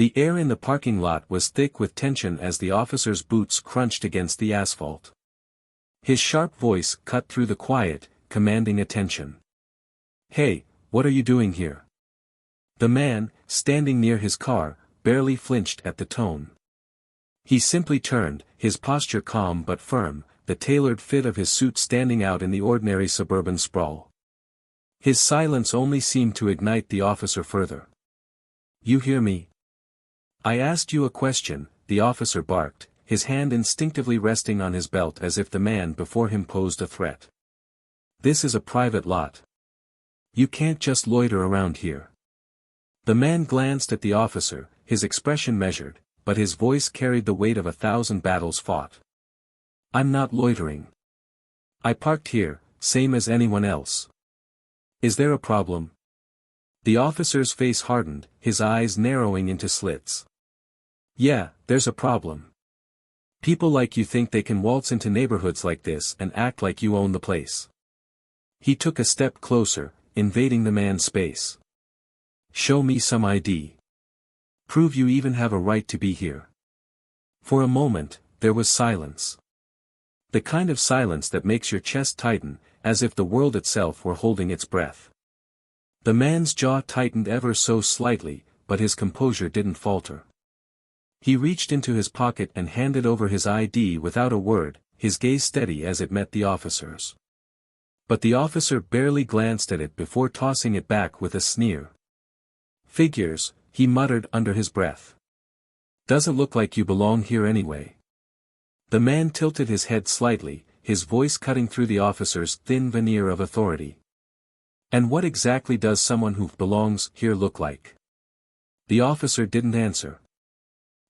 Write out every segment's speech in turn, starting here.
The air in the parking lot was thick with tension as the officer's boots crunched against the asphalt. His sharp voice cut through the quiet, commanding attention. "Hey, what are you doing here?" The man, standing near his car, barely flinched at the tone. He simply turned, his posture calm but firm, the tailored fit of his suit standing out in the ordinary suburban sprawl. His silence only seemed to ignite the officer further. "You hear me? I asked you a question," the officer barked, his hand instinctively resting on his belt as if the man before him posed a threat. "This is a private lot. You can't just loiter around here." The man glanced at the officer, his expression measured, but his voice carried the weight of 1,000 battles fought. "I'm not loitering. I parked here, same as anyone else. Is there a problem?" The officer's face hardened, his eyes narrowing into slits. "Yeah, there's a problem. People like you think they can waltz into neighborhoods like this and act like you own the place." He took a step closer, invading the man's space. "Show me some ID. Prove you even have a right to be here." For a moment, there was silence. The kind of silence that makes your chest tighten, as if the world itself were holding its breath. The man's jaw tightened ever so slightly, but his composure didn't falter. He reached into his pocket and handed over his ID without a word, his gaze steady as it met the officer's. But the officer barely glanced at it before tossing it back with a sneer. "Figures," he muttered under his breath. "Doesn't look like you belong here anyway." The man tilted his head slightly, his voice cutting through the officer's thin veneer of authority. "And what exactly does someone who belongs here look like?" The officer didn't answer.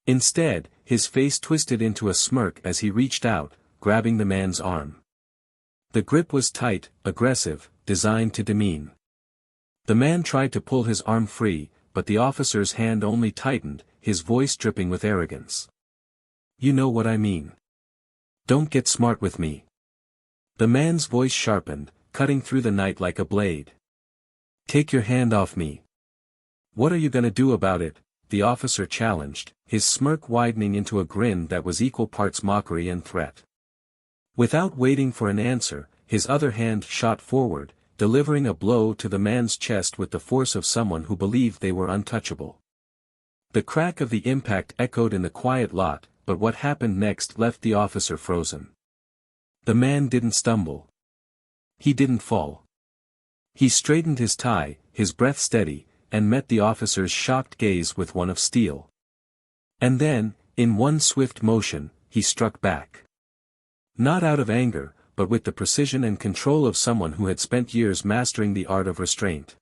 Instead, his face twisted into a smirk as he reached out, grabbing the man's arm. The grip was tight, aggressive, designed to demean. The man tried to pull his arm free, but the officer's hand only tightened, his voice dripping with arrogance. "You know what I mean. Don't get smart with me." The man's voice sharpened, cutting through the night like a blade. "Take your hand off me." "What are you gonna do about it?" the officer challenged, his smirk widening into a grin that was equal parts mockery and threat. Without waiting for an answer, his other hand shot forward, delivering a blow to the man's chest with the force of someone who believed they were untouchable. The crack of the impact echoed in the quiet lot, but what happened next left the officer frozen. The man didn't stumble. He didn't fall. He straightened his tie, his breath steady, and met the officer's shocked gaze with one of steel. And then, in one swift motion, he struck back. Not out of anger, but with the precision and control of someone who had spent years mastering the art of restraint.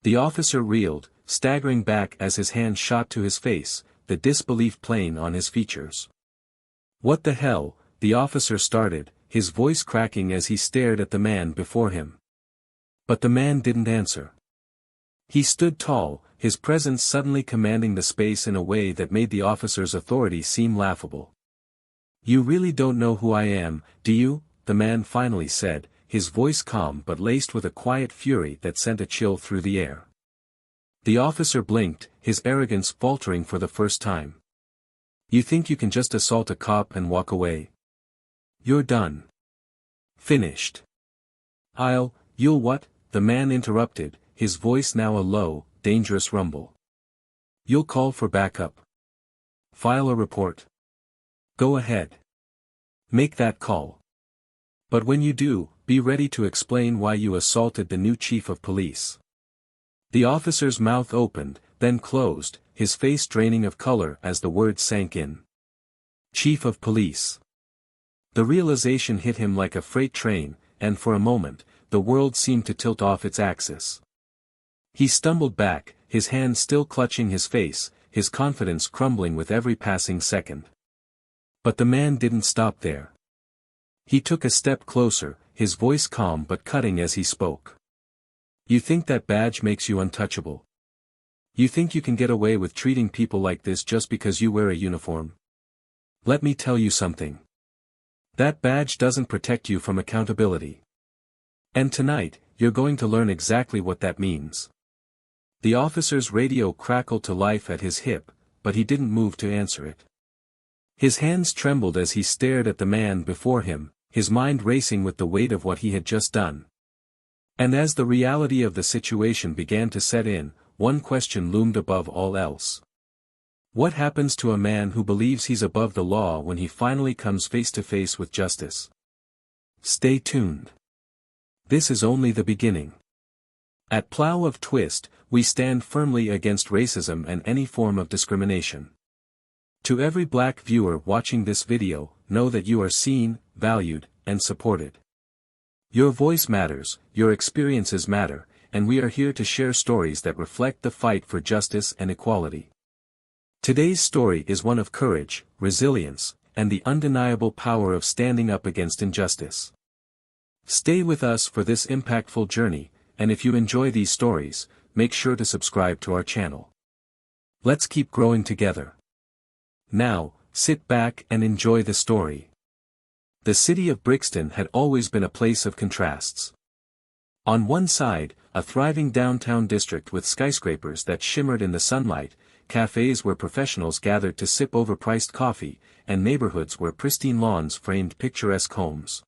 The officer reeled, staggering back as his hand shot to his face, the disbelief plain on his features. "What the hell?" the officer started, his voice cracking as he stared at the man before him. But the man didn't answer. He stood tall, his presence suddenly commanding the space in a way that made the officer's authority seem laughable. "You really don't know who I am, do you?" the man finally said, his voice calm but laced with a quiet fury that sent a chill through the air. The officer blinked, his arrogance faltering for the first time. "You think you can just assault a cop and walk away? You're done. Finished." You'll what?" the man interrupted, his voice now a low, dangerous rumble. "You'll call for backup? File a report? Go ahead. Make that call. But when you do, be ready to explain why you assaulted the new chief of police." The officer's mouth opened, then closed, his face draining of color as the words sank in. Chief of police. The realization hit him like a freight train, and for a moment, the world seemed to tilt off its axis. He stumbled back, his hand still clutching his face, his confidence crumbling with every passing second. But the man didn't stop there. He took a step closer, his voice calm but cutting as he spoke. "You think that badge makes you untouchable? You think you can get away with treating people like this just because you wear a uniform? Let me tell you something. That badge doesn't protect you from accountability. And tonight, you're going to learn exactly what that means." The officer's radio crackled to life at his hip, but he didn't move to answer it. His hands trembled as he stared at the man before him, his mind racing with the weight of what he had just done. And as the reality of the situation began to set in, one question loomed above all else. What happens to a man who believes he's above the law when he finally comes face to face with justice? Stay tuned. This is only the beginning. At Plough of Twist, we stand firmly against racism and any form of discrimination. To every black viewer watching this video, know that you are seen, valued, and supported. Your voice matters, your experiences matter, and we are here to share stories that reflect the fight for justice and equality. Today's story is one of courage, resilience, and the undeniable power of standing up against injustice. Stay with us for this impactful journey, and if you enjoy these stories, make sure to subscribe to our channel. Let's keep growing together. Now, sit back and enjoy the story. The city of Brixton had always been a place of contrasts. On one side, a thriving downtown district with skyscrapers that shimmered in the sunlight, cafes where professionals gathered to sip overpriced coffee, and neighborhoods where pristine lawns framed picturesque homes.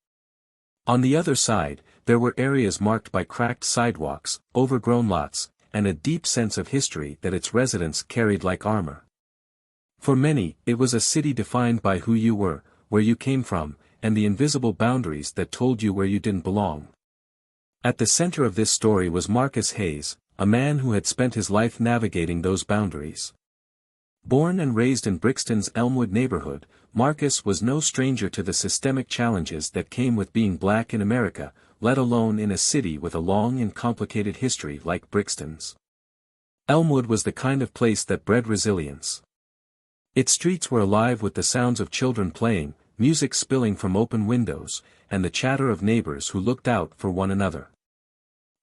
On the other side, there were areas marked by cracked sidewalks, overgrown lots, and a deep sense of history that its residents carried like armor. For many, it was a city defined by who you were, where you came from, and the invisible boundaries that told you where you didn't belong. At the center of this story was Marcus Hayes, a man who had spent his life navigating those boundaries. Born and raised in Brixton's Elmwood neighborhood, Marcus was no stranger to the systemic challenges that came with being black in America, let alone in a city with a long and complicated history like Brixton's. Elmwood was the kind of place that bred resilience. Its streets were alive with the sounds of children playing, music spilling from open windows, and the chatter of neighbors who looked out for one another.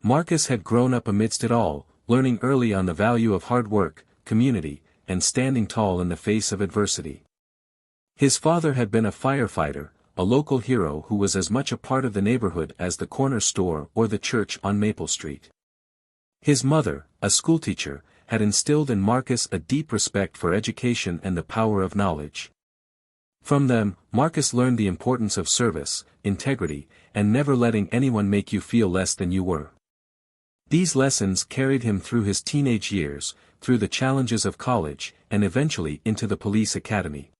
Marcus had grown up amidst it all, learning early on the value of hard work, community, and standing tall in the face of adversity. His father had been a firefighter, a local hero who was as much a part of the neighborhood as the corner store or the church on Maple Street. His mother, a schoolteacher, had instilled in Marcus a deep respect for education and the power of knowledge. From them, Marcus learned the importance of service, integrity, and never letting anyone make you feel less than you were. These lessons carried him through his teenage years, through the challenges of college, and eventually into the police academy.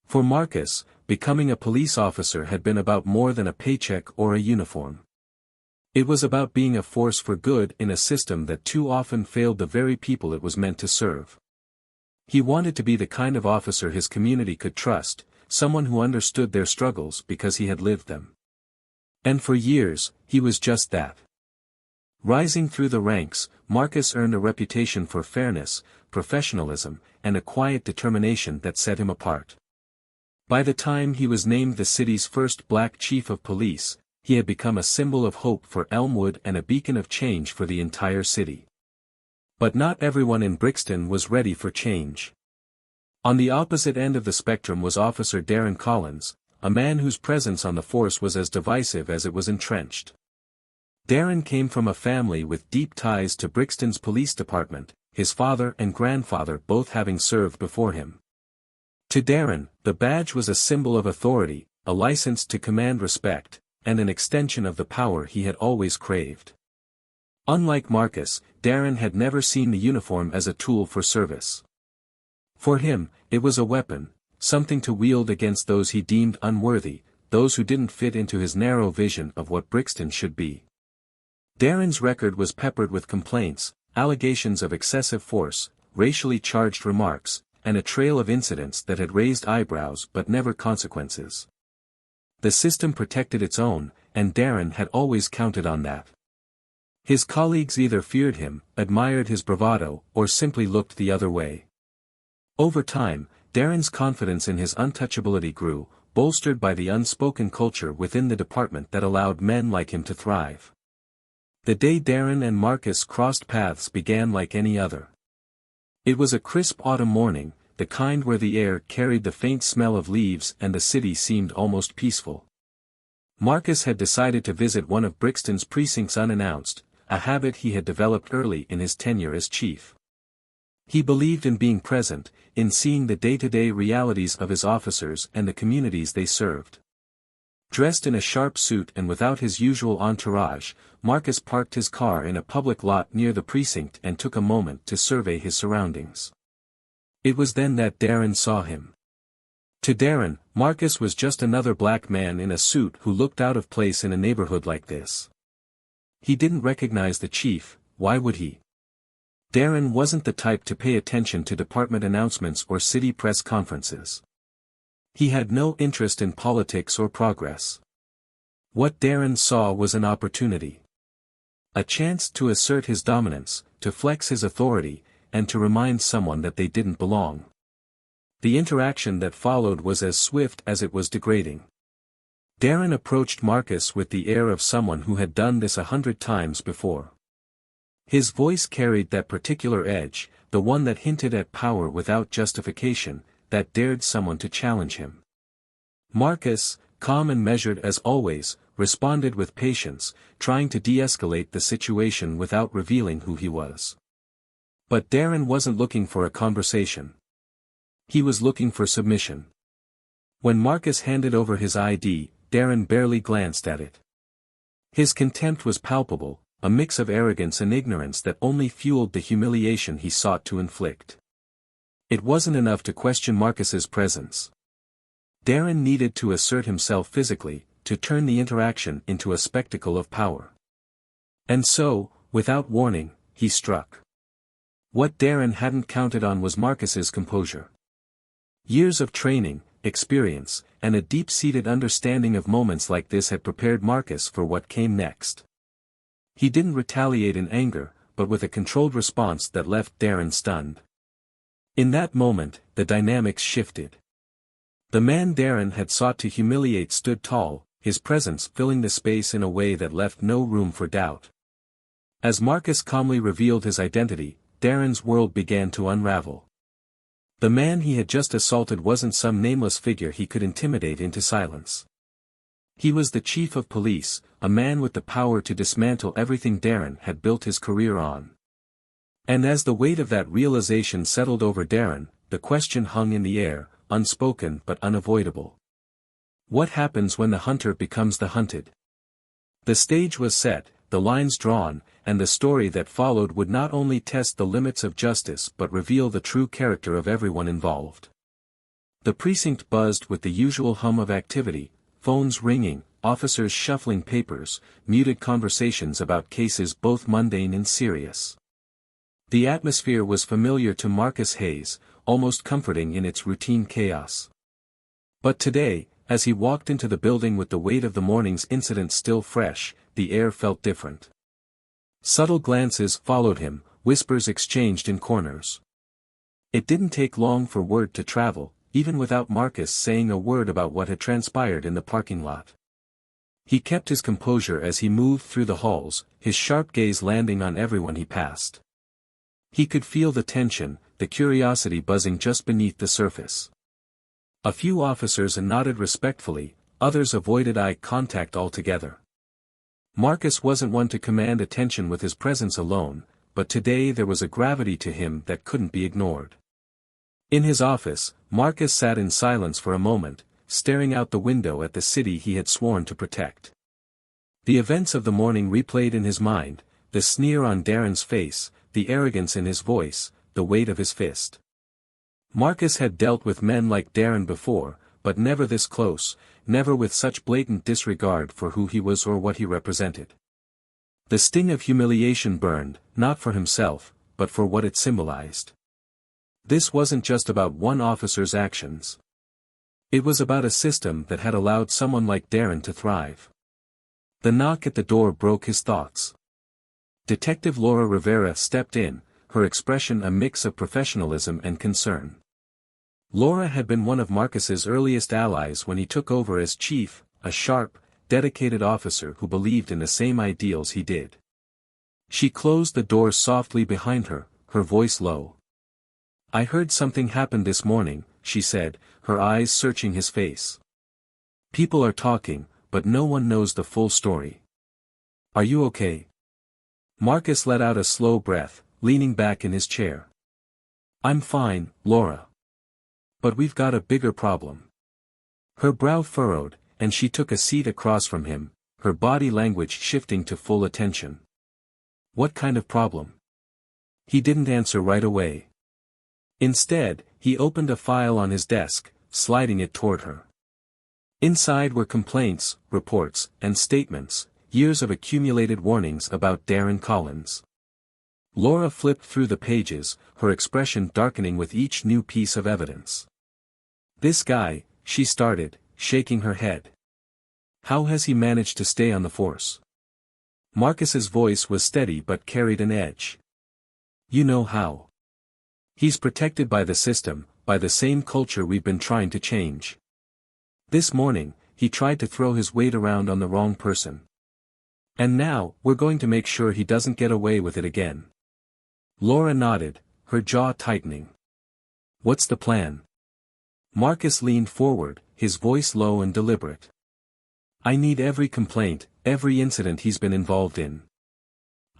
For Marcus, becoming a police officer had been about more than a paycheck or a uniform. It was about being a force for good in a system that too often failed the very people it was meant to serve. He wanted to be the kind of officer his community could trust, someone who understood their struggles because he had lived them. And for years, he was just that. Rising through the ranks, Marcus earned a reputation for fairness, professionalism, and a quiet determination that set him apart. By the time he was named the city's first black chief of police, he had become a symbol of hope for Elmwood and a beacon of change for the entire city. But not everyone in Brixton was ready for change. On the opposite end of the spectrum was Officer Darren Collins, a man whose presence on the force was as divisive as it was entrenched. Darren came from a family with deep ties to Brixton's police department, his father and grandfather both having served before him. To Darren, the badge was a symbol of authority, a license to command respect, and an extension of the power he had always craved. Unlike Marcus, Darren had never seen the uniform as a tool for service. For him, it was a weapon, something to wield against those he deemed unworthy, those who didn't fit into his narrow vision of what Brixton should be. Darren's record was peppered with complaints, allegations of excessive force, racially charged remarks, and a trail of incidents that had raised eyebrows but never consequences. The system protected its own, and Darren had always counted on that. His colleagues either feared him, admired his bravado, or simply looked the other way. Over time, Darren's confidence in his untouchability grew, bolstered by the unspoken culture within the department that allowed men like him to thrive. The day Darren and Marcus crossed paths began like any other. It was a crisp autumn morning, the kind where the air carried the faint smell of leaves and the city seemed almost peaceful. Marcus had decided to visit one of Brixton's precincts unannounced, a habit he had developed early in his tenure as chief. He believed in being present, in seeing the day-to-day realities of his officers and the communities they served. Dressed in a sharp suit and without his usual entourage, Marcus parked his car in a public lot near the precinct and took a moment to survey his surroundings. It was then that Darren saw him. To Darren, Marcus was just another black man in a suit who looked out of place in a neighborhood like this. He didn't recognize the chief. Why would he? Darren wasn't the type to pay attention to department announcements or city press conferences. He had no interest in politics or progress. What Darren saw was an opportunity. A chance to assert his dominance, to flex his authority, and to remind someone that they didn't belong. The interaction that followed was as swift as it was degrading. Darren approached Marcus with the air of someone who had done this 100 times before. His voice carried that particular edge, the one that hinted at power without justification, that dared someone to challenge him. Marcus, calm and measured as always, responded with patience, trying to de-escalate the situation without revealing who he was. But Darren wasn't looking for a conversation. He was looking for submission. When Marcus handed over his ID, Darren barely glanced at it. His contempt was palpable, a mix of arrogance and ignorance that only fueled the humiliation he sought to inflict. It wasn't enough to question Marcus's presence. Darren needed to assert himself physically, to turn the interaction into a spectacle of power. And so, without warning, he struck. What Darren hadn't counted on was Marcus's composure. Years of training, experience, and a deep-seated understanding of moments like this had prepared Marcus for what came next. He didn't retaliate in anger, but with a controlled response that left Darren stunned. In that moment, the dynamics shifted. The man Darren had sought to humiliate stood tall, his presence filling the space in a way that left no room for doubt. As Marcus calmly revealed his identity, Darren's world began to unravel. The man he had just assaulted wasn't some nameless figure he could intimidate into silence. He was the chief of police, a man with the power to dismantle everything Darren had built his career on. And as the weight of that realization settled over Darren, the question hung in the air, unspoken but unavoidable. What happens when the hunter becomes the hunted? The stage was set, the lines drawn, and the story that followed would not only test the limits of justice but reveal the true character of everyone involved. The precinct buzzed with the usual hum of activity, phones ringing, officers shuffling papers, muted conversations about cases both mundane and serious. The atmosphere was familiar to Marcus Hayes, almost comforting in its routine chaos. But today, as he walked into the building with the weight of the morning's incident still fresh, the air felt different. Subtle glances followed him, whispers exchanged in corners. It didn't take long for word to travel, even without Marcus saying a word about what had transpired in the parking lot. He kept his composure as he moved through the halls, his sharp gaze landing on everyone he passed. He could feel the tension, the curiosity buzzing just beneath the surface. A few officers nodded respectfully, others avoided eye contact altogether. Marcus wasn't one to command attention with his presence alone, but today there was a gravity to him that couldn't be ignored. In his office, Marcus sat in silence for a moment, staring out the window at the city he had sworn to protect. The events of the morning replayed in his mind, the sneer on Darren's face, the arrogance in his voice, the weight of his fist. Marcus had dealt with men like Darren before, but never this close, never with such blatant disregard for who he was or what he represented. The sting of humiliation burned, not for himself, but for what it symbolized. This wasn't just about one officer's actions. It was about a system that had allowed someone like Darren to thrive. The knock at the door broke his thoughts. Detective Laura Rivera stepped in, her expression a mix of professionalism and concern. Laura had been one of Marcus's earliest allies when he took over as chief, a sharp, dedicated officer who believed in the same ideals he did. She closed the door softly behind her, her voice low. "I heard something happened this morning," she said, her eyes searching his face. "People are talking, but no one knows the full story. Are you okay?" Marcus let out a slow breath, leaning back in his chair. I'm fine, Laura. But we've got a bigger problem. Her brow furrowed, and she took a seat across from him, her body language shifting to full attention. What kind of problem? He didn't answer right away. Instead, he opened a file on his desk, sliding it toward her. Inside were complaints, reports, and statements, years of accumulated warnings about Darren Collins. Laura flipped through the pages, her expression darkening with each new piece of evidence. This guy, she started, shaking her head. How has he managed to stay on the force? Marcus's voice was steady but carried an edge. You know how. He's protected by the system, by the same culture we've been trying to change. This morning, he tried to throw his weight around on the wrong person. And now, we're going to make sure he doesn't get away with it again. Laura nodded, her jaw tightening. What's the plan? Marcus leaned forward, his voice low and deliberate. I need every complaint, every incident he's been involved in.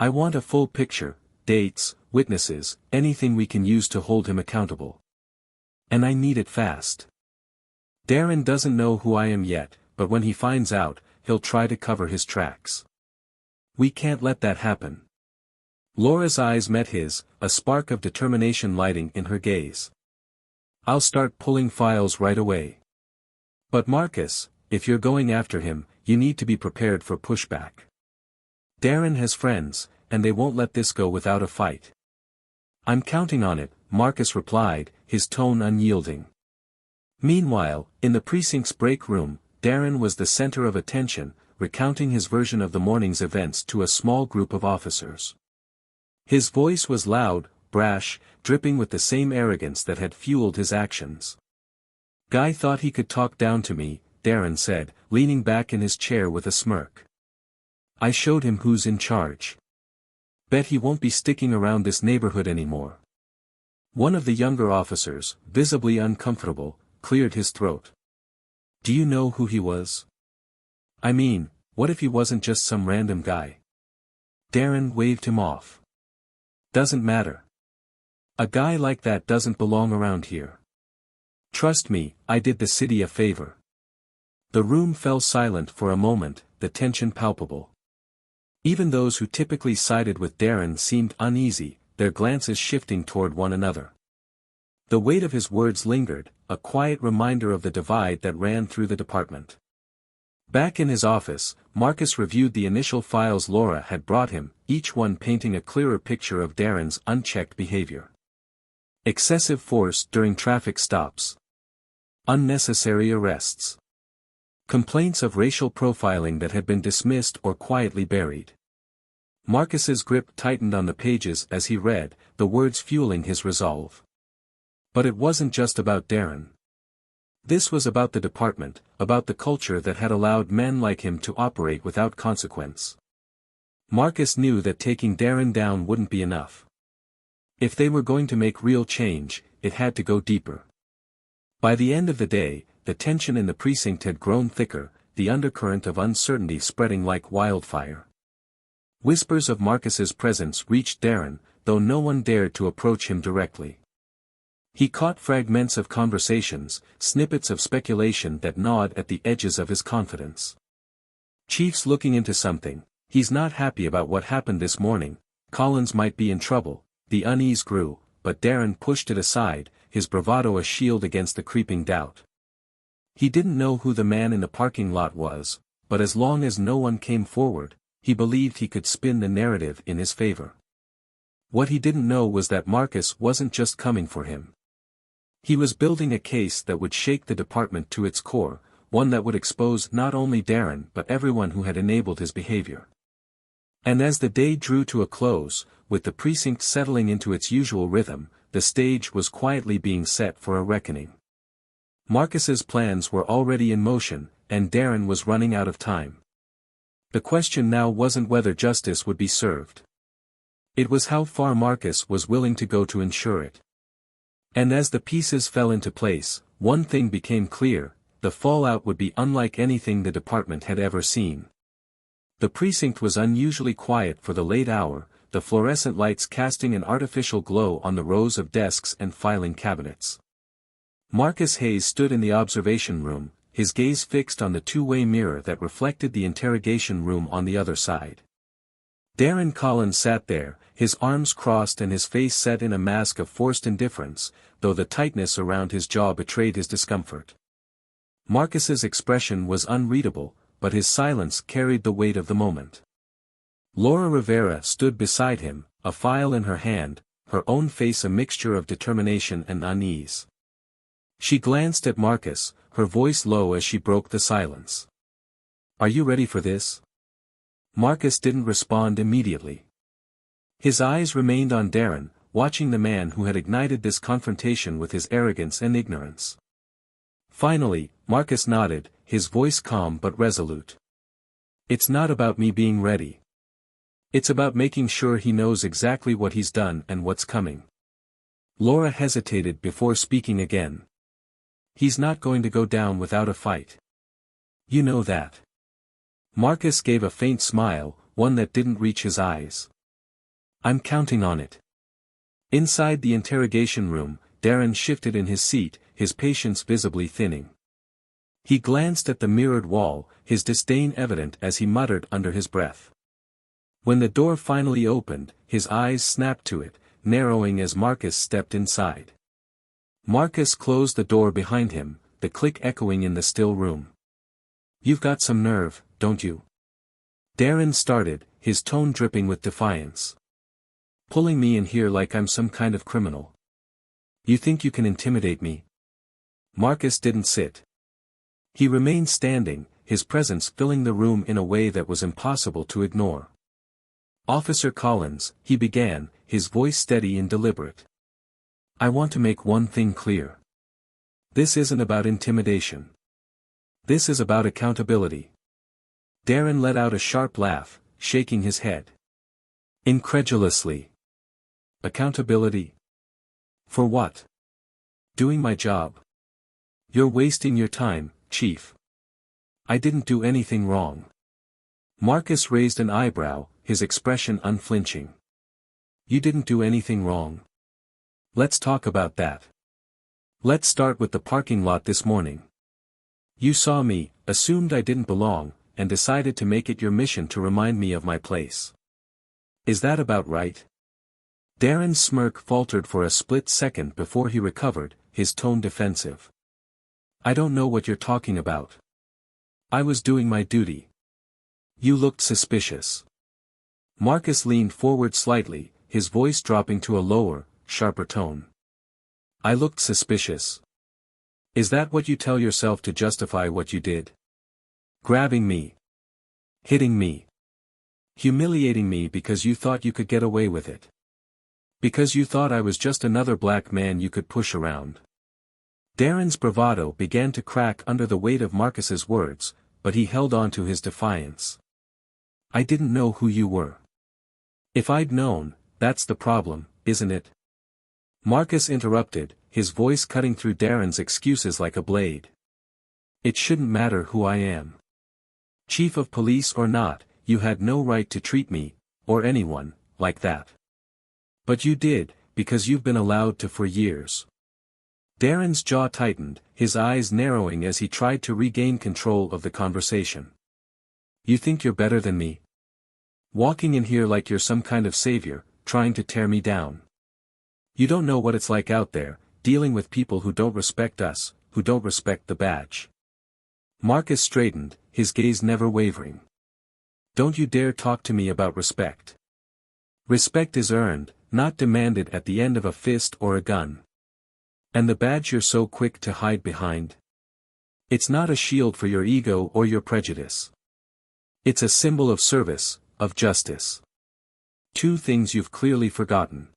I want a full picture, dates, witnesses, anything we can use to hold him accountable. And I need it fast. Darren doesn't know who I am yet, but when he finds out, he'll try to cover his tracks. We can't let that happen. Laura's eyes met his, a spark of determination lighting in her gaze. I'll start pulling files right away. But Marcus, if you're going after him, you need to be prepared for pushback. Darren has friends, and they won't let this go without a fight. I'm counting on it, Marcus replied, his tone unyielding. Meanwhile, in the precinct's break room, Darren was the center of attention, recounting his version of the morning's events to a small group of officers. His voice was loud, brash, dripping with the same arrogance that had fueled his actions. Guy thought he could talk down to me, Darren said, leaning back in his chair with a smirk. I showed him who's in charge. Bet he won't be sticking around this neighborhood anymore. One of the younger officers, visibly uncomfortable, cleared his throat. Do you know who he was? I mean, what if he wasn't just some random guy? Darren waved him off. Doesn't matter. A guy like that doesn't belong around here. Trust me, I did the city a favor. The room fell silent for a moment, the tension palpable. Even those who typically sided with Darren seemed uneasy, their glances shifting toward one another. The weight of his words lingered, a quiet reminder of the divide that ran through the department. Back in his office, Marcus reviewed the initial files Laura had brought him, each one painting a clearer picture of Darren's unchecked behavior. Excessive force during traffic stops. Unnecessary arrests. Complaints of racial profiling that had been dismissed or quietly buried. Marcus's grip tightened on the pages as he read, the words fueling his resolve. But it wasn't just about Darren. This was about the department, about the culture that had allowed men like him to operate without consequence. Marcus knew that taking Darren down wouldn't be enough. If they were going to make real change, it had to go deeper. By the end of the day, the tension in the precinct had grown thicker, the undercurrent of uncertainty spreading like wildfire. Whispers of Marcus's presence reached Darren, though no one dared to approach him directly. He caught fragments of conversations, snippets of speculation that gnawed at the edges of his confidence. Chief's looking into something, he's not happy about what happened this morning, Collins might be in trouble, the unease grew, but Darren pushed it aside, his bravado a shield against the creeping doubt. He didn't know who the man in the parking lot was, but as long as no one came forward, he believed he could spin the narrative in his favor. What he didn't know was that Marcus wasn't just coming for him. He was building a case that would shake the department to its core, one that would expose not only Darren but everyone who had enabled his behavior. And as the day drew to a close, with the precinct settling into its usual rhythm, the stage was quietly being set for a reckoning. Marcus's plans were already in motion, and Darren was running out of time. The question now wasn't whether justice would be served. It was how far Marcus was willing to go to ensure it. And as the pieces fell into place, one thing became clear, the fallout would be unlike anything the department had ever seen. The precinct was unusually quiet for the late hour, the fluorescent lights casting an artificial glow on the rows of desks and filing cabinets. Marcus Hayes stood in the observation room, his gaze fixed on the two-way mirror that reflected the interrogation room on the other side. Darren Collins sat there, his arms crossed and his face set in a mask of forced indifference, though the tightness around his jaw betrayed his discomfort. Marcus's expression was unreadable, but his silence carried the weight of the moment. Laura Rivera stood beside him, a file in her hand, her own face a mixture of determination and unease. She glanced at Marcus, her voice low as she broke the silence. "Are you ready for this?" Marcus didn't respond immediately. His eyes remained on Darren, watching the man who had ignited this confrontation with his arrogance and ignorance. Finally, Marcus nodded, his voice calm but resolute. "It's not about me being ready. It's about making sure he knows exactly what he's done and what's coming." Laura hesitated before speaking again. "He's not going to go down without a fight. You know that." Marcus gave a faint smile, one that didn't reach his eyes. "I'm counting on it." Inside the interrogation room, Darren shifted in his seat, his patience visibly thinning. He glanced at the mirrored wall, his disdain evident as he muttered under his breath. When the door finally opened, his eyes snapped to it, narrowing as Marcus stepped inside. Marcus closed the door behind him, the click echoing in the still room. "You've got some nerve, don't you?" Darren started, his tone dripping with defiance. "Pulling me in here like I'm some kind of criminal. You think you can intimidate me?" Marcus didn't sit. He remained standing, his presence filling the room in a way that was impossible to ignore. "Officer Collins," he began, his voice steady and deliberate. "I want to make one thing clear. This isn't about intimidation. This is about accountability." Darren let out a sharp laugh, shaking his head. Incredulously. "Accountability? For what?" "Doing my job." "You're wasting your time, Chief. I didn't do anything wrong." Marcus raised an eyebrow, his expression unflinching. "You didn't do anything wrong. Let's talk about that. Let's start with the parking lot this morning. You saw me, assumed I didn't belong, and decided to make it your mission to remind me of my place. Is that about right?" Darren's smirk faltered for a split second before he recovered, his tone defensive. "I don't know what you're talking about. I was doing my duty. You looked suspicious." Marcus leaned forward slightly, his voice dropping to a lower, sharper tone. "I looked suspicious. Is that what you tell yourself to justify what you did? Grabbing me. Hitting me. Humiliating me because you thought you could get away with it. Because you thought I was just another black man you could push around." Darren's bravado began to crack under the weight of Marcus's words, but he held on to his defiance. "I didn't know who you were. If I'd known, that's the problem, isn't it?" Marcus interrupted, his voice cutting through Darren's excuses like a blade. "It shouldn't matter who I am. Chief of police or not, you had no right to treat me, or anyone, like that. But you did, because you've been allowed to for years." Darren's jaw tightened, his eyes narrowing as he tried to regain control of the conversation. "You think you're better than me? Walking in here like you're some kind of savior, trying to tear me down. You don't know what it's like out there, dealing with people who don't respect us, who don't respect the badge." Marcus straightened, his gaze never wavering. "Don't you dare talk to me about respect. Respect is earned, not demanded at the end of a fist or a gun. And the badge you're so quick to hide behind? It's not a shield for your ego or your prejudice. It's a symbol of service, of justice. Two things you've clearly forgotten."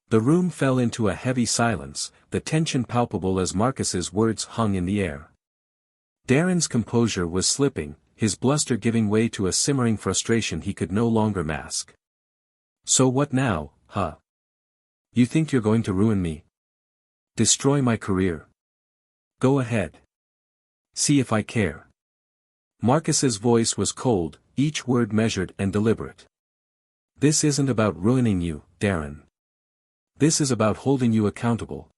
The room fell into a heavy silence, the tension palpable as Marcus's words hung in the air. Darren's composure was slipping, his bluster giving way to a simmering frustration he could no longer mask. "So what now, huh? You think you're going to ruin me? Destroy my career? Go ahead. See if I care." Marcus's voice was cold, each word measured and deliberate. This isn't about ruining you, Darren. This is about holding you accountable.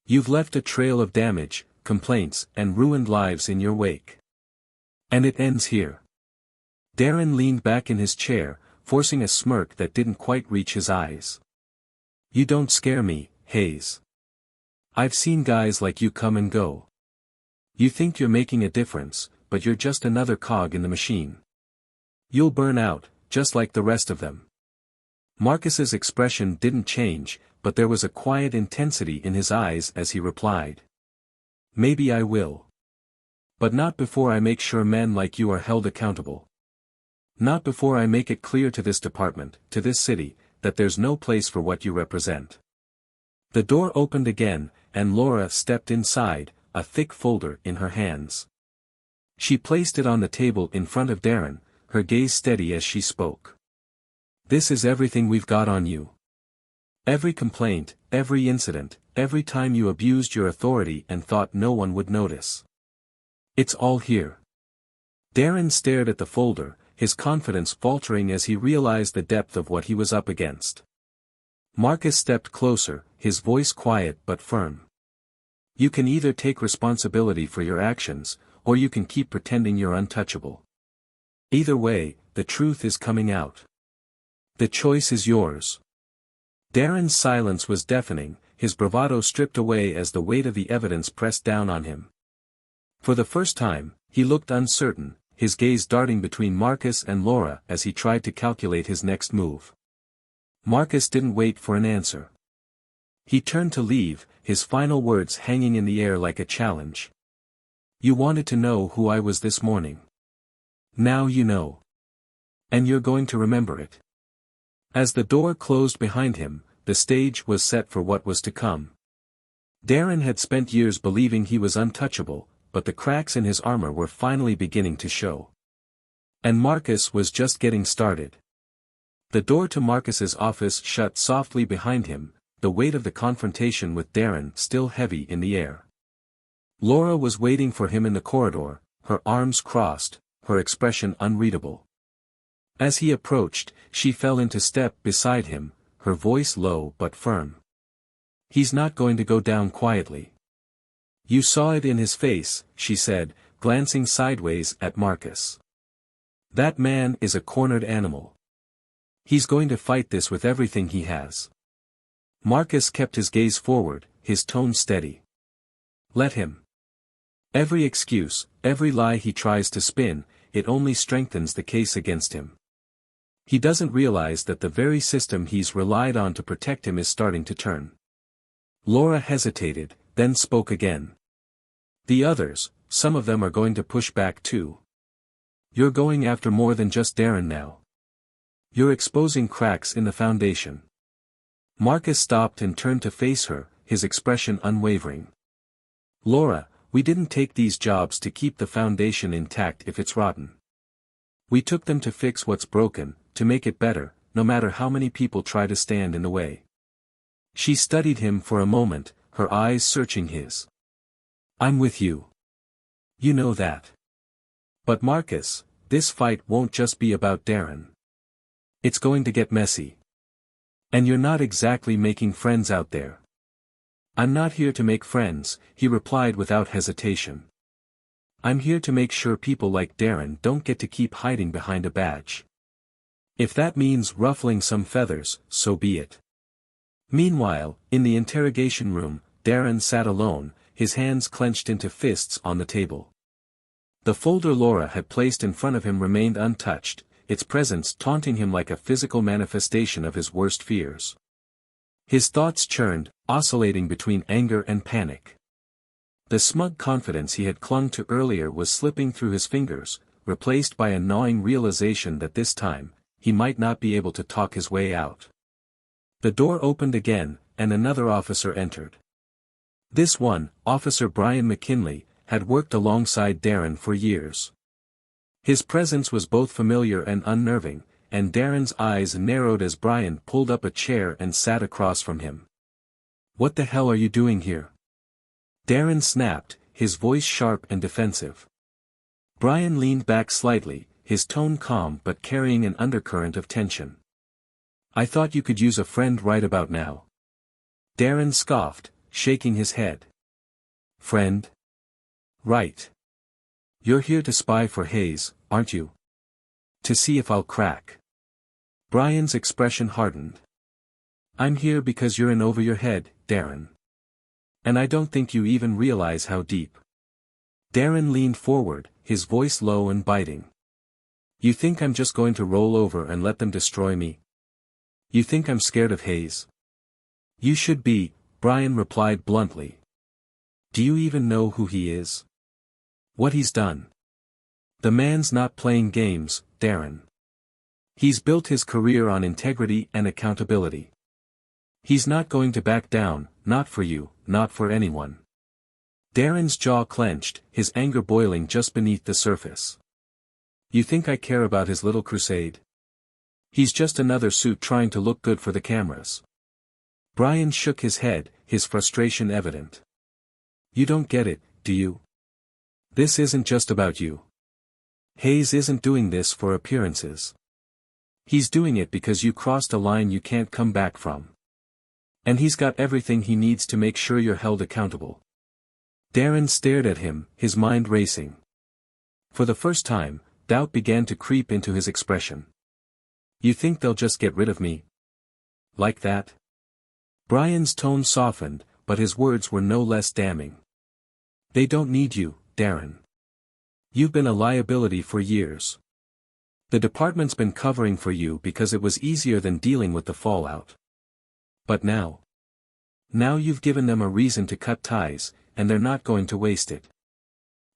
You've left a trail of damage, complaints, and ruined lives in your wake. And it ends here. Darren leaned back in his chair, forcing a smirk that didn't quite reach his eyes. You don't scare me, Hayes. I've seen guys like you come and go. You think you're making a difference, but you're just another cog in the machine. You'll burn out, just like the rest of them. Marcus's expression didn't change, but there was a quiet intensity in his eyes as he replied. Maybe I will. But not before I make sure men like you are held accountable. Not before I make it clear to this department, to this city, that there's no place for what you represent. The door opened again, and Laura stepped inside, a thick folder in her hands. She placed it on the table in front of Darren, her gaze steady as she spoke. This is everything we've got on you. Every complaint, every incident, every time you abused your authority and thought no one would notice. It's all here. Darren stared at the folder, his confidence faltering as he realized the depth of what he was up against. Marcus stepped closer, his voice quiet but firm. You can either take responsibility for your actions, or you can keep pretending you're untouchable. Either way, the truth is coming out. The choice is yours. Darren's silence was deafening, his bravado stripped away as the weight of the evidence pressed down on him. For the first time, he looked uncertain, his gaze darting between Marcus and Laura as he tried to calculate his next move. Marcus didn't wait for an answer. He turned to leave, his final words hanging in the air like a challenge. You wanted to know who I was this morning. Now you know. And you're going to remember it. As the door closed behind him, the stage was set for what was to come. Darren had spent years believing he was untouchable, but the cracks in his armor were finally beginning to show. And Marcus was just getting started. The door to Marcus's office shut softly behind him, the weight of the confrontation with Darren still heavy in the air. Laura was waiting for him in the corridor, her arms crossed, her expression unreadable. As he approached, she fell into step beside him, her voice low but firm. He's not going to go down quietly. You saw it in his face, she said, glancing sideways at Marcus. That man is a cornered animal. He's going to fight this with everything he has. Marcus kept his gaze forward, his tone steady. Let him. Every excuse, every lie he tries to spin, it only strengthens the case against him. He doesn't realize that the very system he's relied on to protect him is starting to turn. Laura hesitated, then spoke again. The others, some of them are going to push back too. You're going after more than just Darren now. You're exposing cracks in the foundation. Marcus stopped and turned to face her, his expression unwavering. Laura, we didn't take these jobs to keep the foundation intact if it's rotten. We took them to fix what's broken, to make it better, no matter how many people try to stand in the way. She studied him for a moment, her eyes searching his. I'm with you. You know that. But Marcus, this fight won't just be about Darren. It's going to get messy. And you're not exactly making friends out there. I'm not here to make friends, he replied without hesitation. I'm here to make sure people like Darren don't get to keep hiding behind a badge. If that means ruffling some feathers, so be it. Meanwhile, in the interrogation room, Darren sat alone, his hands clenched into fists on the table. The folder Laura had placed in front of him remained untouched, its presence taunting him like a physical manifestation of his worst fears. His thoughts churned, oscillating between anger and panic. The smug confidence he had clung to earlier was slipping through his fingers, replaced by a gnawing realization that this time, he might not be able to talk his way out. The door opened again, and another officer entered. This one, Officer Brian McKinley, had worked alongside Darren for years. His presence was both familiar and unnerving, and Darren's eyes narrowed as Brian pulled up a chair and sat across from him. What the hell are you doing here? Darren snapped, his voice sharp and defensive. Brian leaned back slightly, his tone calm but carrying an undercurrent of tension. I thought you could use a friend right about now. Darren scoffed, shaking his head. Friend? Right. You're here to spy for Hayes, aren't you? To see if I'll crack. Brian's expression hardened. I'm here because you're in over your head, Darren. And I don't think you even realize how deep. Darren leaned forward, his voice low and biting. You think I'm just going to roll over and let them destroy me? You think I'm scared of Hayes? You should be, Brian replied bluntly. Do you even know who he is? What he's done? The man's not playing games, Darren. He's built his career on integrity and accountability. He's not going to back down, not for you, not for anyone. Darren's jaw clenched, his anger boiling just beneath the surface. You think I care about his little crusade? He's just another suit trying to look good for the cameras. Brian shook his head, his frustration evident. You don't get it, do you? This isn't just about you. Hayes isn't doing this for appearances. He's doing it because you crossed a line you can't come back from. And he's got everything he needs to make sure you're held accountable. Darren stared at him, his mind racing. For the first time, doubt began to creep into his expression. You think they'll just get rid of me? Like that? Brian's tone softened, but his words were no less damning. They don't need you, Darren. You've been a liability for years. The department's been covering for you because it was easier than dealing with the fallout. But now? Now you've given them a reason to cut ties, and they're not going to waste it.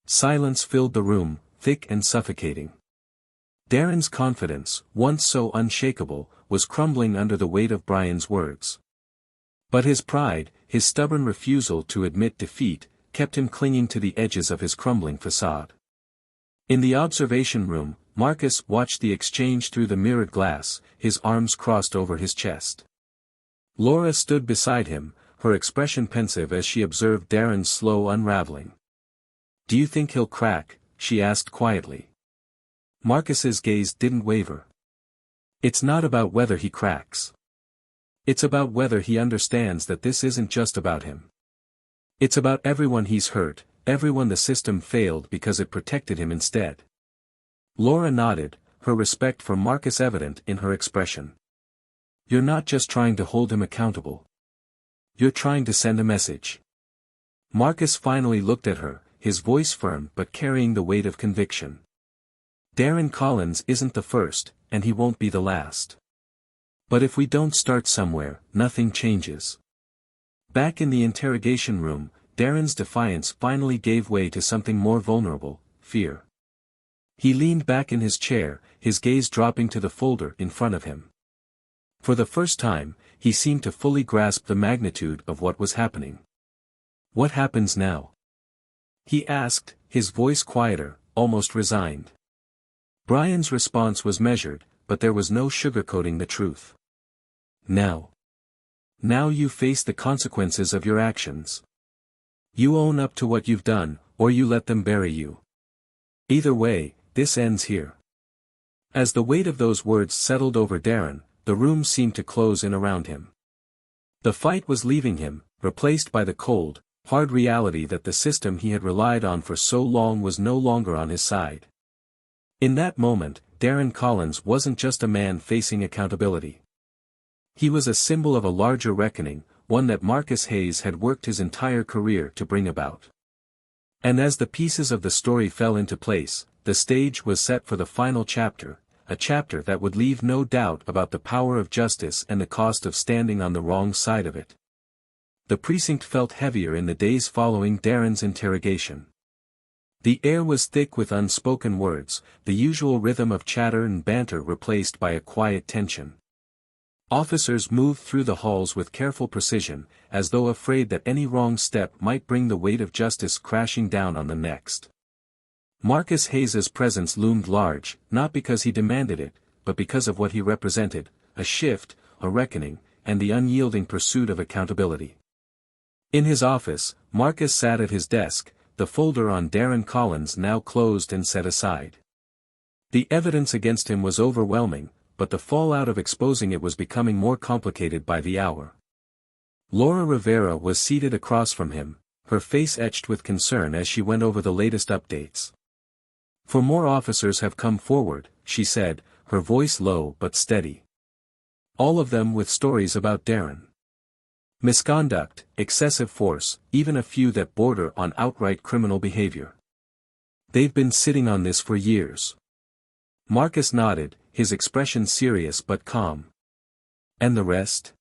Silence filled the room, thick and suffocating. Darren's confidence, once so unshakable, was crumbling under the weight of Brian's words. But his pride, his stubborn refusal to admit defeat, kept him clinging to the edges of his crumbling facade. In the observation room, Marcus watched the exchange through the mirrored glass, his arms crossed over his chest. Laura stood beside him, her expression pensive as she observed Darren's slow unraveling. Do you think he'll crack? She asked quietly. Marcus's gaze didn't waver. It's not about whether he cracks. It's about whether he understands that this isn't just about him. It's about everyone he's hurt, everyone the system failed because it protected him instead. Laura nodded, her respect for Marcus evident in her expression. You're not just trying to hold him accountable. You're trying to send a message. Marcus finally looked at her, his voice firm but carrying the weight of conviction. Darren Collins isn't the first, and he won't be the last. But if we don't start somewhere, nothing changes. Back in the interrogation room, Darren's defiance finally gave way to something more vulnerable, fear. He leaned back in his chair, his gaze dropping to the folder in front of him. For the first time, he seemed to fully grasp the magnitude of what was happening. What happens now? He asked, his voice quieter, almost resigned. Brian's response was measured, but there was no sugarcoating the truth. Now. Now you face the consequences of your actions. You own up to what you've done, or you let them bury you. Either way, this ends here. As the weight of those words settled over Darren, the room seemed to close in around him. The fight was leaving him, replaced by the cold, hard reality that the system he had relied on for so long was no longer on his side. In that moment, Darren Collins wasn't just a man facing accountability. He was a symbol of a larger reckoning, one that Marcus Hayes had worked his entire career to bring about. And as the pieces of the story fell into place, the stage was set for the final chapter, a chapter that would leave no doubt about the power of justice and the cost of standing on the wrong side of it. The precinct felt heavier in the days following Darren's interrogation. The air was thick with unspoken words, the usual rhythm of chatter and banter replaced by a quiet tension. Officers moved through the halls with careful precision, as though afraid that any wrong step might bring the weight of justice crashing down on the next. Marcus Hayes's presence loomed large, not because he demanded it, but because of what he represented, a shift, a reckoning, and the unyielding pursuit of accountability. In his office, Marcus sat at his desk, the folder on Darren Collins now closed and set aside. The evidence against him was overwhelming, but the fallout of exposing it was becoming more complicated by the hour. Laura Rivera was seated across from him, her face etched with concern as she went over the latest updates. "Four more officers have come forward," she said, her voice low but steady. "All of them with stories about Darren. Misconduct, excessive force, even a few that border on outright criminal behavior. They've been sitting on this for years." Marcus nodded, his expression serious but calm. "And the rest?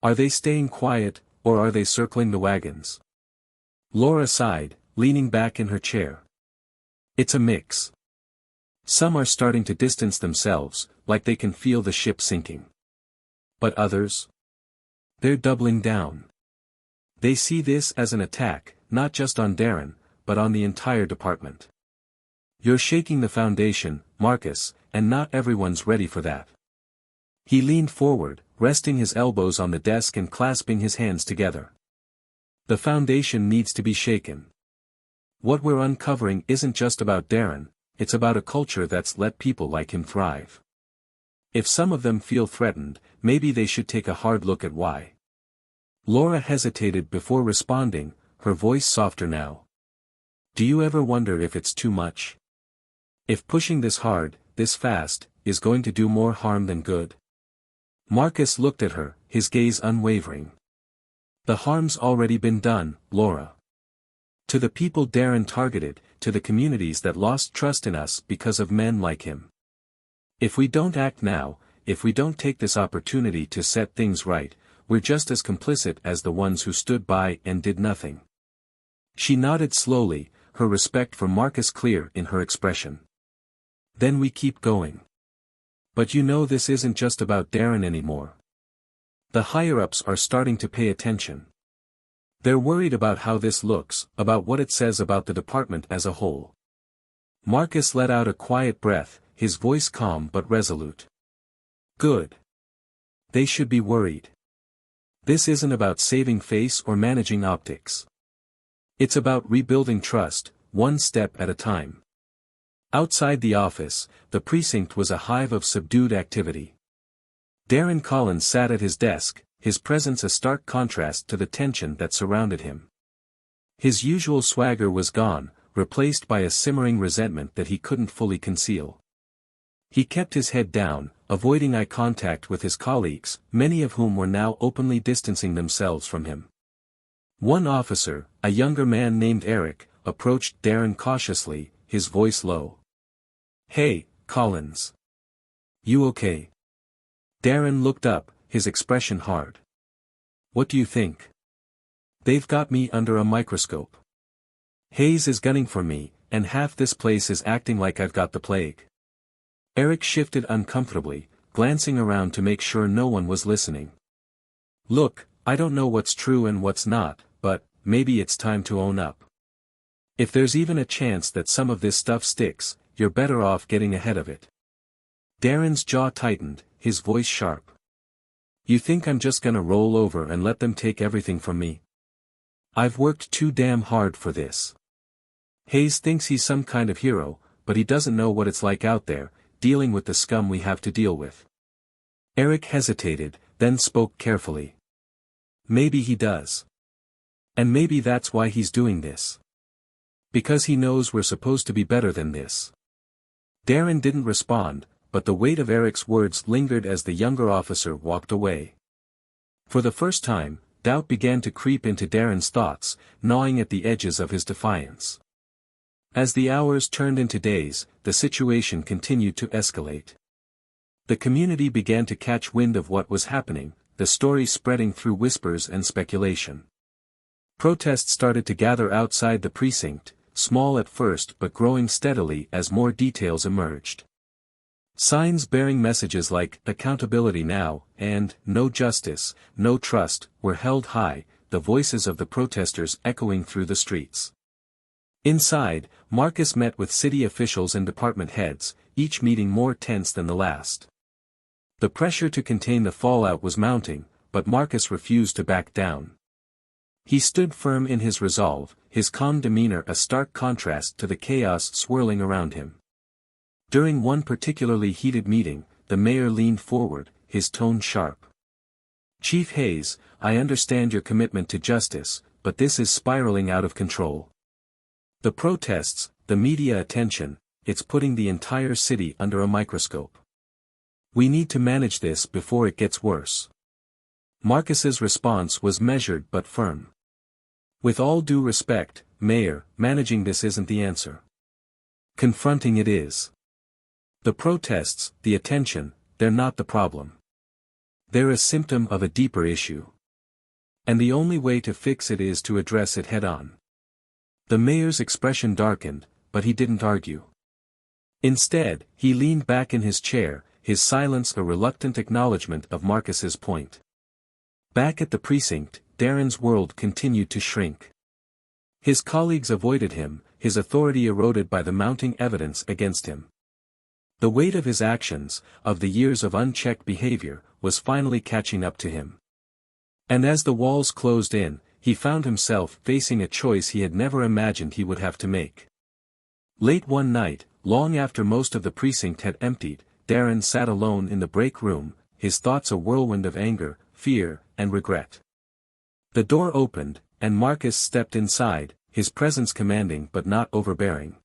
Are they staying quiet, or are they circling the wagons?" Laura sighed, leaning back in her chair. "It's a mix. Some are starting to distance themselves, like they can feel the ship sinking. But others? They're doubling down. They see this as an attack, not just on Darren, but on the entire department. You're shaking the foundation, Marcus, and not everyone's ready for that." He leaned forward, resting his elbows on the desk and clasping his hands together. "The foundation needs to be shaken. What we're uncovering isn't just about Darren, it's about a culture that's let people like him thrive. If some of them feel threatened, maybe they should take a hard look at why." Laura hesitated before responding, her voice softer now. "Do you ever wonder if it's too much? If pushing this hard, this fast, is going to do more harm than good?" Marcus looked at her, his gaze unwavering. "The harm's already been done, Laura. To the people Darren targeted, to the communities that lost trust in us because of men like him. If we don't act now, if we don't take this opportunity to set things right, we're just as complicit as the ones who stood by and did nothing." She nodded slowly, her respect for Marcus clear in her expression. "Then we keep going. But you know this isn't just about Darren anymore. The higher-ups are starting to pay attention. They're worried about how this looks, about what it says about the department as a whole." Marcus let out a quiet breath, his voice calm but resolute. "Good. They should be worried. This isn't about saving face or managing optics. It's about rebuilding trust, one step at a time." Outside the office, the precinct was a hive of subdued activity. Darren Collins sat at his desk, his presence a stark contrast to the tension that surrounded him. His usual swagger was gone, replaced by a simmering resentment that he couldn't fully conceal. He kept his head down, avoiding eye contact with his colleagues, many of whom were now openly distancing themselves from him. One officer, a younger man named Eric, approached Darren cautiously, his voice low. "Hey, Collins. You okay?" Darren looked up, his expression hard. "What do you think?" "They've got me under a microscope. Hayes is gunning for me, and half this place is acting like I've got the plague." Eric shifted uncomfortably, glancing around to make sure no one was listening. "Look, I don't know what's true and what's not, but maybe it's time to own up. If there's even a chance that some of this stuff sticks, you're better off getting ahead of it." Darren's jaw tightened, his voice sharp. "You think I'm just gonna roll over and let them take everything from me? I've worked too damn hard for this. Hayes thinks he's some kind of hero, but he doesn't know what it's like out there, dealing with the scum we have to deal with." Eric hesitated, then spoke carefully. "Maybe he does. And maybe that's why he's doing this. Because he knows we're supposed to be better than this." Darren didn't respond, but the weight of Eric's words lingered as the younger officer walked away. For the first time, doubt began to creep into Darren's thoughts, gnawing at the edges of his defiance. As the hours turned into days, the situation continued to escalate. The community began to catch wind of what was happening, the story spreading through whispers and speculation. Protests started to gather outside the precinct, small at first but growing steadily as more details emerged. Signs bearing messages like "Accountability Now" and "No Justice, No Trust" were held high, the voices of the protesters echoing through the streets. Inside, Marcus met with city officials and department heads, each meeting more tense than the last. The pressure to contain the fallout was mounting, but Marcus refused to back down. He stood firm in his resolve, his calm demeanor a stark contrast to the chaos swirling around him. During one particularly heated meeting, the mayor leaned forward, his tone sharp. Chief Hayes, I understand your commitment to justice, but this is spiraling out of control. The protests, the media attention, it's putting the entire city under a microscope. We need to manage this before it gets worse. Marcus's response was measured but firm. With all due respect, Mayor, managing this isn't the answer. Confronting it is. The protests, the attention, they're not the problem. They're a symptom of a deeper issue. And the only way to fix it is to address it head-on. The mayor's expression darkened, but he didn't argue. Instead, he leaned back in his chair, his silence a reluctant acknowledgement of Marcus's point. Back at the precinct, Darren's world continued to shrink. His colleagues avoided him, his authority eroded by the mounting evidence against him. The weight of his actions, of the years of unchecked behavior, was finally catching up to him. And as the walls closed in, he found himself facing a choice he had never imagined he would have to make. Late one night, long after most of the precinct had emptied, Darren sat alone in the break room, his thoughts a whirlwind of anger, fear, and regret. The door opened, and Marcus stepped inside, his presence commanding but not overbearing.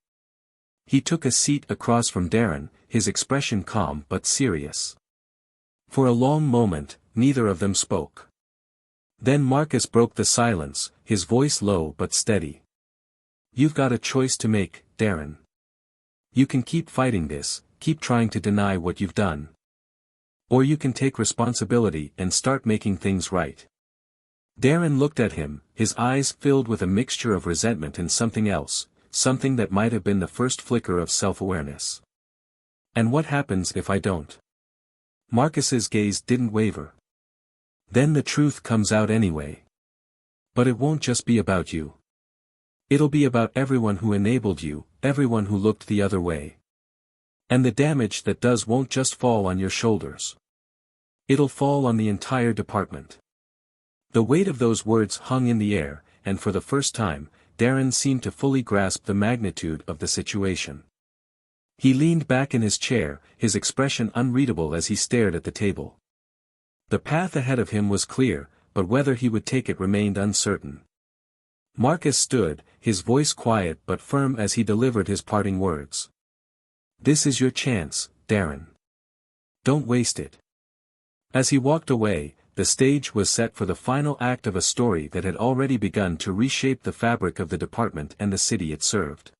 He took a seat across from Darren, his expression calm but serious. For a long moment, neither of them spoke. Then Marcus broke the silence, his voice low but steady. You've got a choice to make, Darren. You can keep fighting this, keep trying to deny what you've done. Or you can take responsibility and start making things right. Darren looked at him, his eyes filled with a mixture of resentment and something else, something that might have been the first flicker of self-awareness. And what happens if I don't? Marcus's gaze didn't waver. Then the truth comes out anyway. But it won't just be about you. It'll be about everyone who enabled you, everyone who looked the other way. And the damage that does won't just fall on your shoulders. It'll fall on the entire department. The weight of those words hung in the air, and for the first time, Darren seemed to fully grasp the magnitude of the situation. He leaned back in his chair, his expression unreadable as he stared at the table. The path ahead of him was clear, but whether he would take it remained uncertain. Marcus stood, his voice quiet but firm as he delivered his parting words. This is your chance, Darren. Don't waste it. As he walked away, the stage was set for the final act of a story that had already begun to reshape the fabric of the department and the city it served.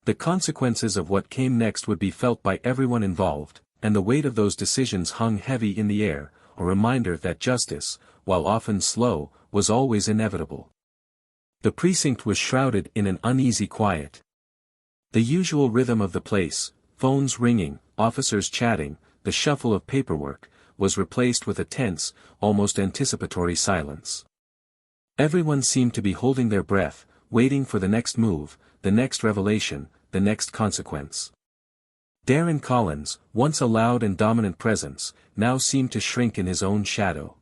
The consequences of what came next would be felt by everyone involved, and the weight of those decisions hung heavy in the air, a reminder that justice, while often slow, was always inevitable. The precinct was shrouded in an uneasy quiet. The usual rhythm of the place, phones ringing, officers chatting, the shuffle of paperwork, was replaced with a tense, almost anticipatory silence. Everyone seemed to be holding their breath, waiting for the next move, the next revelation, the next consequence. Darren Collins, once a loud and dominant presence, now seemed to shrink in his own shadow.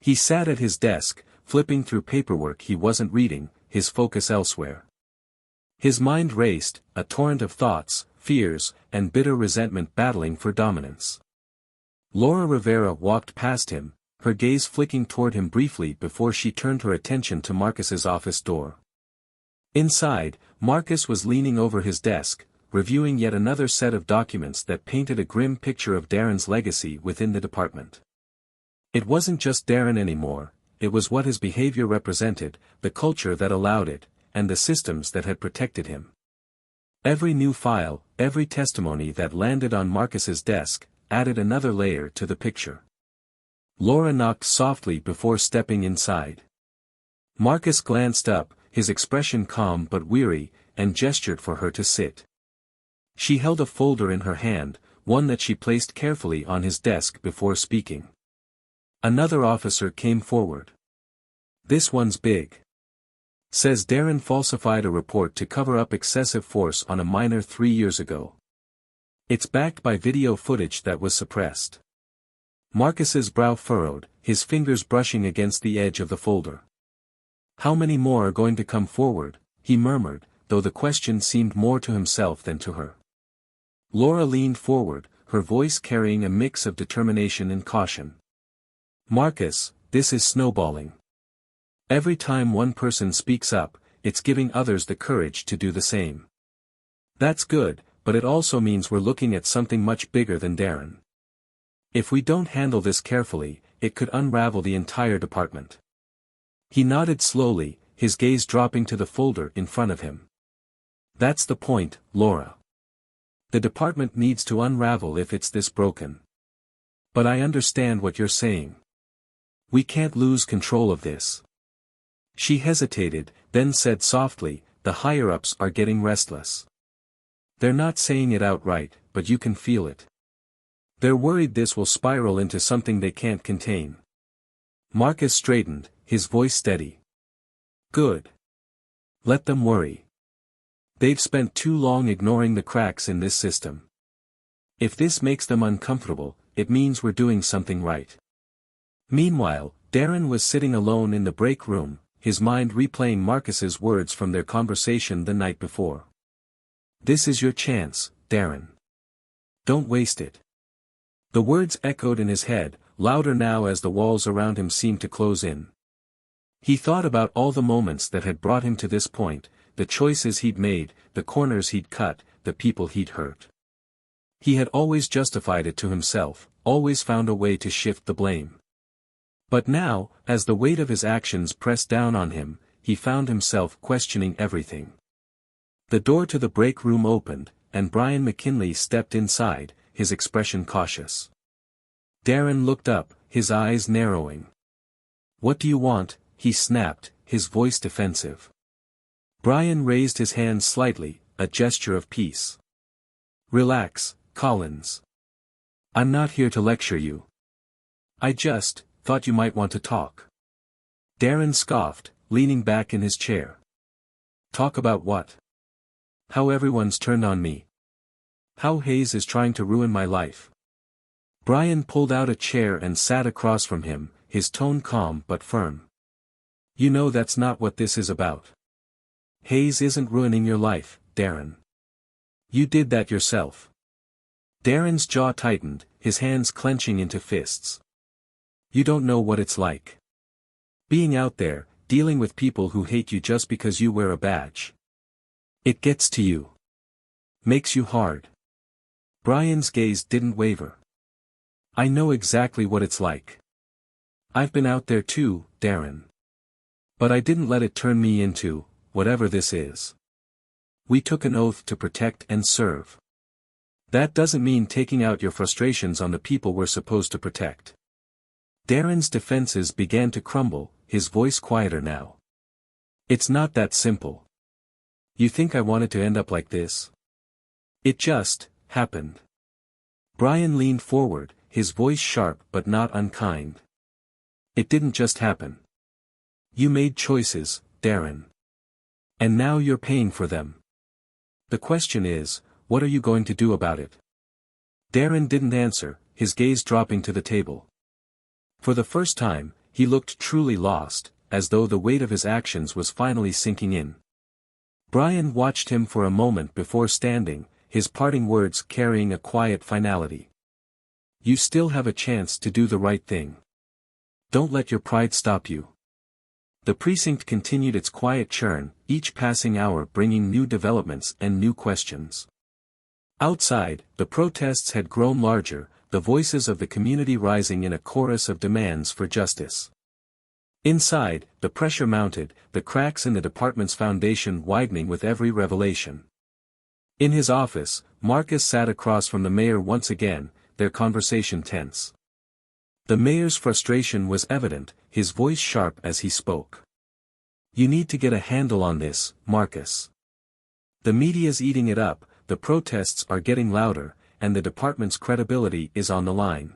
He sat at his desk, flipping through paperwork he wasn't reading, his focus elsewhere. His mind raced, a torrent of thoughts, fears, and bitter resentment battling for dominance. Laura Rivera walked past him, her gaze flicking toward him briefly before she turned her attention to Marcus's office door. Inside, Marcus was leaning over his desk, reviewing yet another set of documents that painted a grim picture of Darren's legacy within the department. It wasn't just Darren anymore, it was what his behavior represented, the culture that allowed it, and the systems that had protected him. Every new file, every testimony that landed on Marcus's desk, added another layer to the picture. Laura knocked softly before stepping inside. Marcus glanced up, his expression calm but weary, and gestured for her to sit. She held a folder in her hand, one that she placed carefully on his desk before speaking. Another officer came forward. This one's big. Says Darren falsified a report to cover up excessive force on a minor 3 years ago. It's backed by video footage that was suppressed. Marcus's brow furrowed, his fingers brushing against the edge of the folder. How many more are going to come forward, he murmured, though the question seemed more to himself than to her. Laura leaned forward, her voice carrying a mix of determination and caution. Marcus, this is snowballing. Every time one person speaks up, it's giving others the courage to do the same. That's good, but it also means we're looking at something much bigger than Darren. If we don't handle this carefully, it could unravel the entire department. He nodded slowly, his gaze dropping to the folder in front of him. That's the point, Laura. The department needs to unravel if it's this broken. But I understand what you're saying. We can't lose control of this. She hesitated, then said softly, the higher-ups are getting restless. They're not saying it outright, but you can feel it. They're worried this will spiral into something they can't contain. Marcus straightened, his voice steady. Good. Let them worry. They've spent too long ignoring the cracks in this system. If this makes them uncomfortable, it means we're doing something right. Meanwhile, Darren was sitting alone in the break room, his mind replaying Marcus's words from their conversation the night before. This is your chance, Darren. Don't waste it. The words echoed in his head, louder now as the walls around him seemed to close in. He thought about all the moments that had brought him to this point, the choices he'd made, the corners he'd cut, the people he'd hurt. He had always justified it to himself, always found a way to shift the blame. But now, as the weight of his actions pressed down on him, he found himself questioning everything. The door to the break room opened, and Brian McKinley stepped inside, his expression cautious. Darren looked up, his eyes narrowing. What do you want? He snapped, his voice defensive. Brian raised his hand slightly, a gesture of peace. Relax, Collins. I'm not here to lecture you. I just thought you might want to talk. Darren scoffed, leaning back in his chair. Talk about what? How everyone's turned on me. How Hayes is trying to ruin my life. Brian pulled out a chair and sat across from him, his tone calm but firm. You know that's not what this is about. Hayes isn't ruining your life, Darren. You did that yourself. Darren's jaw tightened, his hands clenching into fists. You don't know what it's like. Being out there, dealing with people who hate you just because you wear a badge. It gets to you. Makes you hard. Brian's gaze didn't waver. I know exactly what it's like. I've been out there too, Darren. But I didn't let it turn me into, whatever this is. We took an oath to protect and serve. That doesn't mean taking out your frustrations on the people we're supposed to protect. Darren's defenses began to crumble, his voice quieter now. It's not that simple. You think I wanted to end up like this? It just happened. Brian leaned forward, his voice sharp but not unkind. It didn't just happen. You made choices, Darren. And now you're paying for them. The question is, what are you going to do about it? Darren didn't answer, his gaze dropping to the table. For the first time, he looked truly lost, as though the weight of his actions was finally sinking in. Brian watched him for a moment before standing, his parting words carrying a quiet finality. You still have a chance to do the right thing. Don't let your pride stop you. The precinct continued its quiet churn, each passing hour bringing new developments and new questions. Outside, the protests had grown larger, the voices of the community rising in a chorus of demands for justice. Inside, the pressure mounted, the cracks in the department's foundation widening with every revelation. In his office, Marcus sat across from the mayor once again, their conversation tense. The mayor's frustration was evident, his voice sharp as he spoke. You need to get a handle on this, Marcus. The media's eating it up, the protests are getting louder, and the department's credibility is on the line.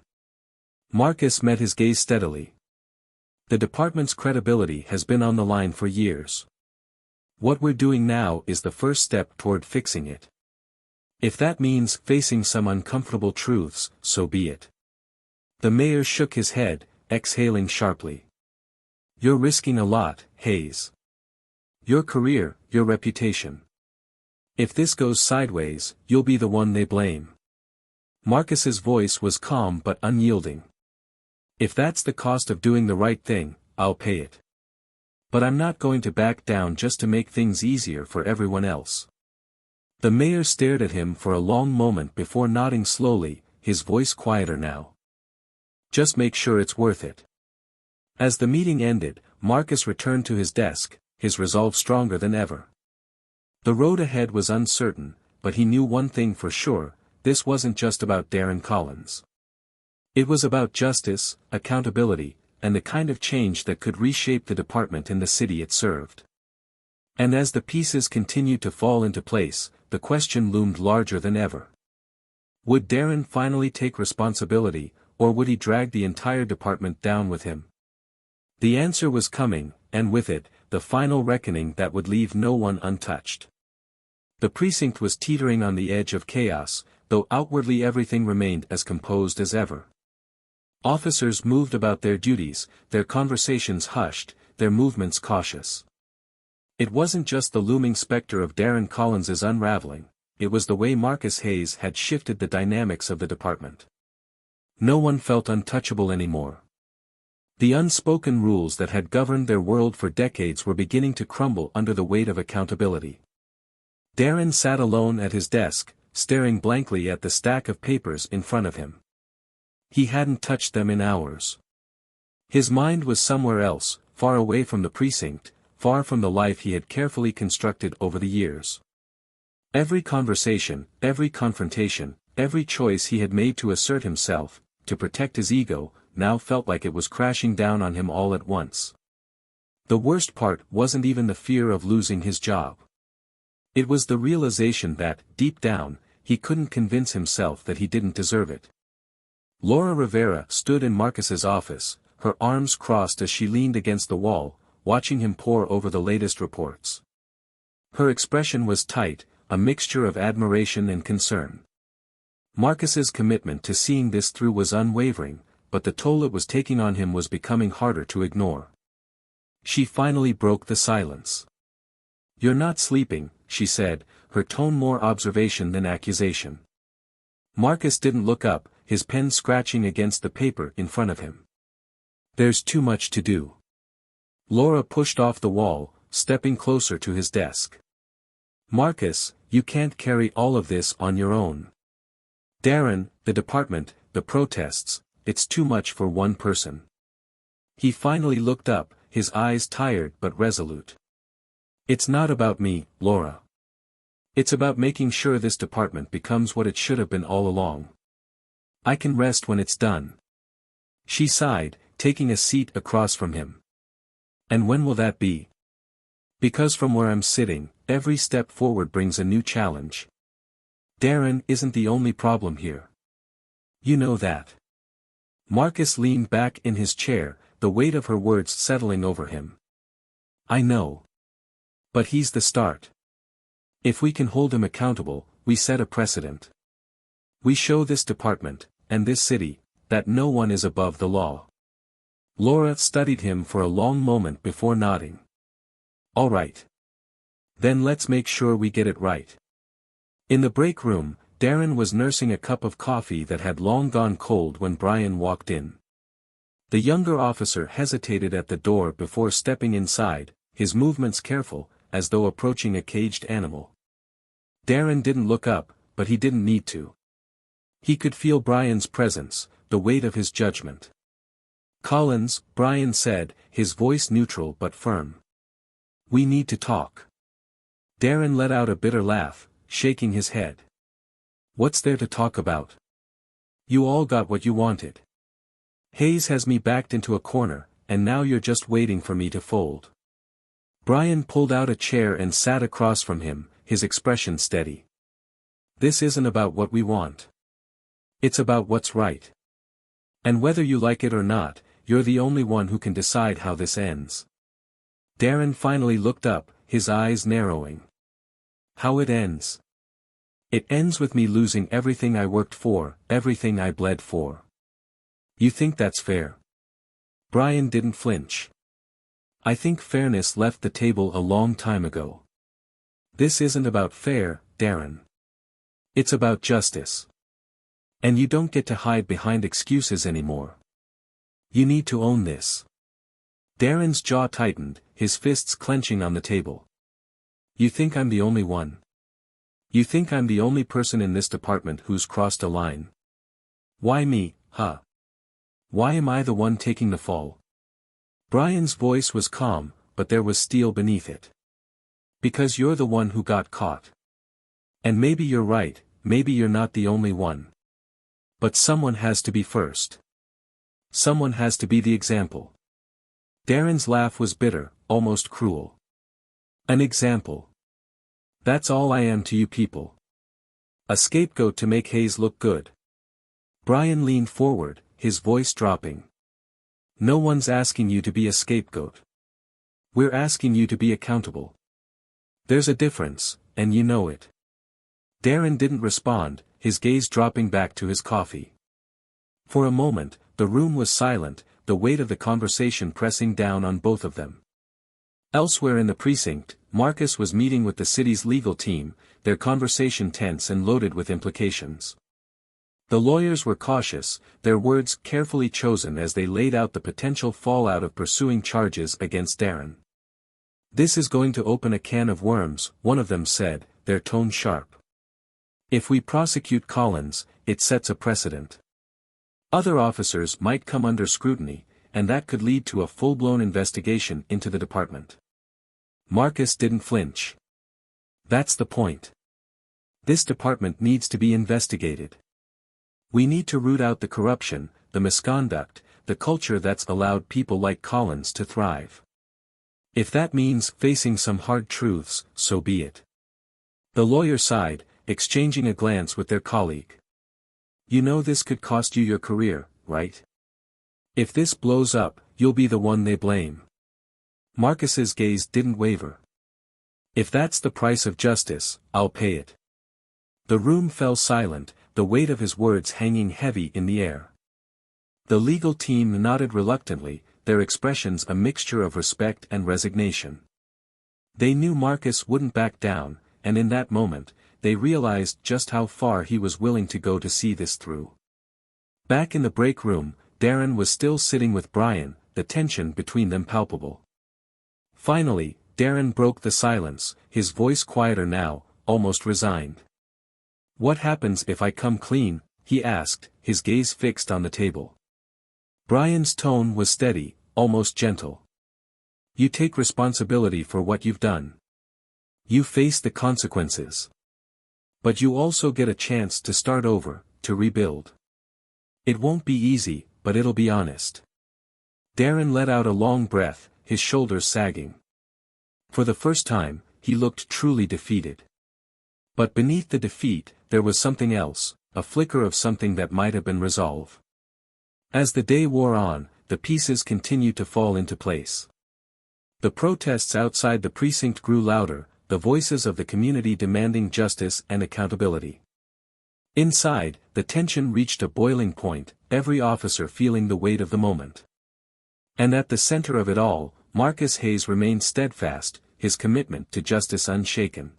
Marcus met his gaze steadily. The department's credibility has been on the line for years. What we're doing now is the first step toward fixing it. If that means facing some uncomfortable truths, so be it. The mayor shook his head, exhaling sharply. You're risking a lot, Hayes. Your career, your reputation. If this goes sideways, you'll be the one they blame. Marcus's voice was calm but unyielding. If that's the cost of doing the right thing, I'll pay it. But I'm not going to back down just to make things easier for everyone else. The mayor stared at him for a long moment before nodding slowly, his voice quieter now. Just make sure it's worth it. As the meeting ended, Marcus returned to his desk, his resolve stronger than ever. The road ahead was uncertain, but he knew one thing for sure: this wasn't just about Darren Collins. It was about justice, accountability, and the kind of change that could reshape the department in the city it served. And as the pieces continued to fall into place, the question loomed larger than ever. Would Darren finally take responsibility, or would he drag the entire department down with him? The answer was coming, and with it, the final reckoning that would leave no one untouched. The precinct was teetering on the edge of chaos, though outwardly everything remained as composed as ever. Officers moved about their duties, their conversations hushed, their movements cautious. It wasn't just the looming specter of Darren Collins's unraveling, it was the way Marcus Hayes had shifted the dynamics of the department. No one felt untouchable anymore. The unspoken rules that had governed their world for decades were beginning to crumble under the weight of accountability. Darren sat alone at his desk, staring blankly at the stack of papers in front of him. He hadn't touched them in hours. His mind was somewhere else, far away from the precinct, far from the life he had carefully constructed over the years. Every conversation, every confrontation, every choice he had made to assert himself, to protect his ego, now felt like it was crashing down on him all at once. The worst part wasn't even the fear of losing his job. It was the realization that, deep down, he couldn't convince himself that he didn't deserve it. Laura Rivera stood in Marcus's office, her arms crossed as she leaned against the wall, watching him pore over the latest reports. Her expression was tight, a mixture of admiration and concern. Marcus's commitment to seeing this through was unwavering, but the toll it was taking on him was becoming harder to ignore. She finally broke the silence. "You're not sleeping," she said, her tone more observation than accusation. Marcus didn't look up, his pen scratching against the paper in front of him. "There's too much to do." Laura pushed off the wall, stepping closer to his desk. "Marcus, you can't carry all of this on your own. Darren, the department, the protests, it's too much for one person." He finally looked up, his eyes tired but resolute. "It's not about me, Laura. It's about making sure this department becomes what it should have been all along. I can rest when it's done." She sighed, taking a seat across from him. "And when will that be?" "Because from where I'm sitting, every step forward brings a new challenge. Darren isn't the only problem here. You know that." Marcus leaned back in his chair, the weight of her words settling over him. "I know. But he's the start. If we can hold him accountable, we set a precedent. We show this department, and this city, that no one is above the law." Laura studied him for a long moment before nodding. "All right. Then let's make sure we get it right." In the break room, Darren was nursing a cup of coffee that had long gone cold when Brian walked in. The younger officer hesitated at the door before stepping inside, his movements careful, as though approaching a caged animal. Darren didn't look up, but he didn't need to. He could feel Brian's presence, the weight of his judgment. "Collins," Brian said, his voice neutral but firm. "We need to talk." Darren let out a bitter laugh, shaking his head. "What's there to talk about? You all got what you wanted. Hayes has me backed into a corner, and now you're just waiting for me to fold." Brian pulled out a chair and sat across from him, his expression steady. "This isn't about what we want. It's about what's right. And whether you like it or not, you're the only one who can decide how this ends." Darren finally looked up, his eyes narrowing. "How it ends? It ends with me losing everything I worked for, everything I bled for. You think that's fair?" Brian didn't flinch. "I think fairness left the table a long time ago. This isn't about fair, Darren. It's about justice. And you don't get to hide behind excuses anymore. You need to own this. Darren's jaw tightened, his fists clenching on the table. You think I'm the only one? You think I'm the only person in this department who's crossed a line? Why me, huh? Why am I the one taking the fall? Brian's voice was calm, but there was steel beneath it. Because you're the one who got caught. And maybe you're right, maybe you're not the only one. But someone has to be first. Someone has to be the example. Darren's laugh was bitter, almost cruel. An example. That's all I am to you people. A scapegoat to make Hayes look good. Brian leaned forward, his voice dropping. No one's asking you to be a scapegoat. We're asking you to be accountable. There's a difference, and you know it. Darren didn't respond, his gaze dropping back to his coffee. For a moment, the room was silent, the weight of the conversation pressing down on both of them. Elsewhere in the precinct, Marcus was meeting with the city's legal team, their conversation tense and loaded with implications. The lawyers were cautious, their words carefully chosen as they laid out the potential fallout of pursuing charges against Darren. This is going to open a can of worms, one of them said, their tone sharp. If we prosecute Collins, it sets a precedent. Other officers might come under scrutiny, and that could lead to a full-blown investigation into the department. Marcus didn't flinch. That's the point. This department needs to be investigated. We need to root out the corruption, the misconduct, the culture that's allowed people like Collins to thrive. If that means facing some hard truths, so be it. The lawyer sighed, exchanging a glance with their colleague. You know this could cost you your career, right? If this blows up, you'll be the one they blame. Marcus's gaze didn't waver. If that's the price of justice, I'll pay it. The room fell silent, the weight of his words hanging heavy in the air. The legal team nodded reluctantly, their expressions a mixture of respect and resignation. They knew Marcus wouldn't back down, and in that moment, they realized just how far he was willing to go to see this through. Back in the break room, Darren was still sitting with Brian, the tension between them palpable. Finally, Darren broke the silence, his voice quieter now, almost resigned. What happens if I come clean? He asked, his gaze fixed on the table. Brian's tone was steady, almost gentle. You take responsibility for what you've done. You face the consequences. But you also get a chance to start over, to rebuild. It won't be easy, but it'll be honest. Darren let out a long breath, his shoulders sagging. For the first time, he looked truly defeated. But beneath the defeat, there was something else, a flicker of something that might have been resolve. As the day wore on, the pieces continued to fall into place. The protests outside the precinct grew louder, the voices of the community demanding justice and accountability. Inside, the tension reached a boiling point, every officer feeling the weight of the moment. And at the center of it all, Marcus Hayes remained steadfast, his commitment to justice unshaken.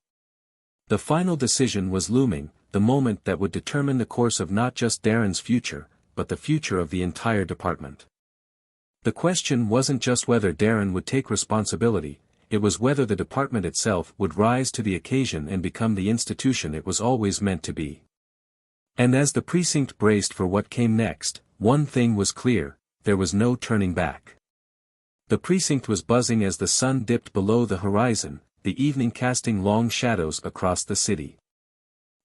The final decision was looming, the moment that would determine the course of not just Darren's future, but the future of the entire department. The question wasn't just whether Darren would take responsibility, it was whether the department itself would rise to the occasion and become the institution it was always meant to be. And as the precinct braced for what came next, one thing was clear, there was no turning back. The precinct was buzzing as the sun dipped below the horizon, the evening casting long shadows across the city.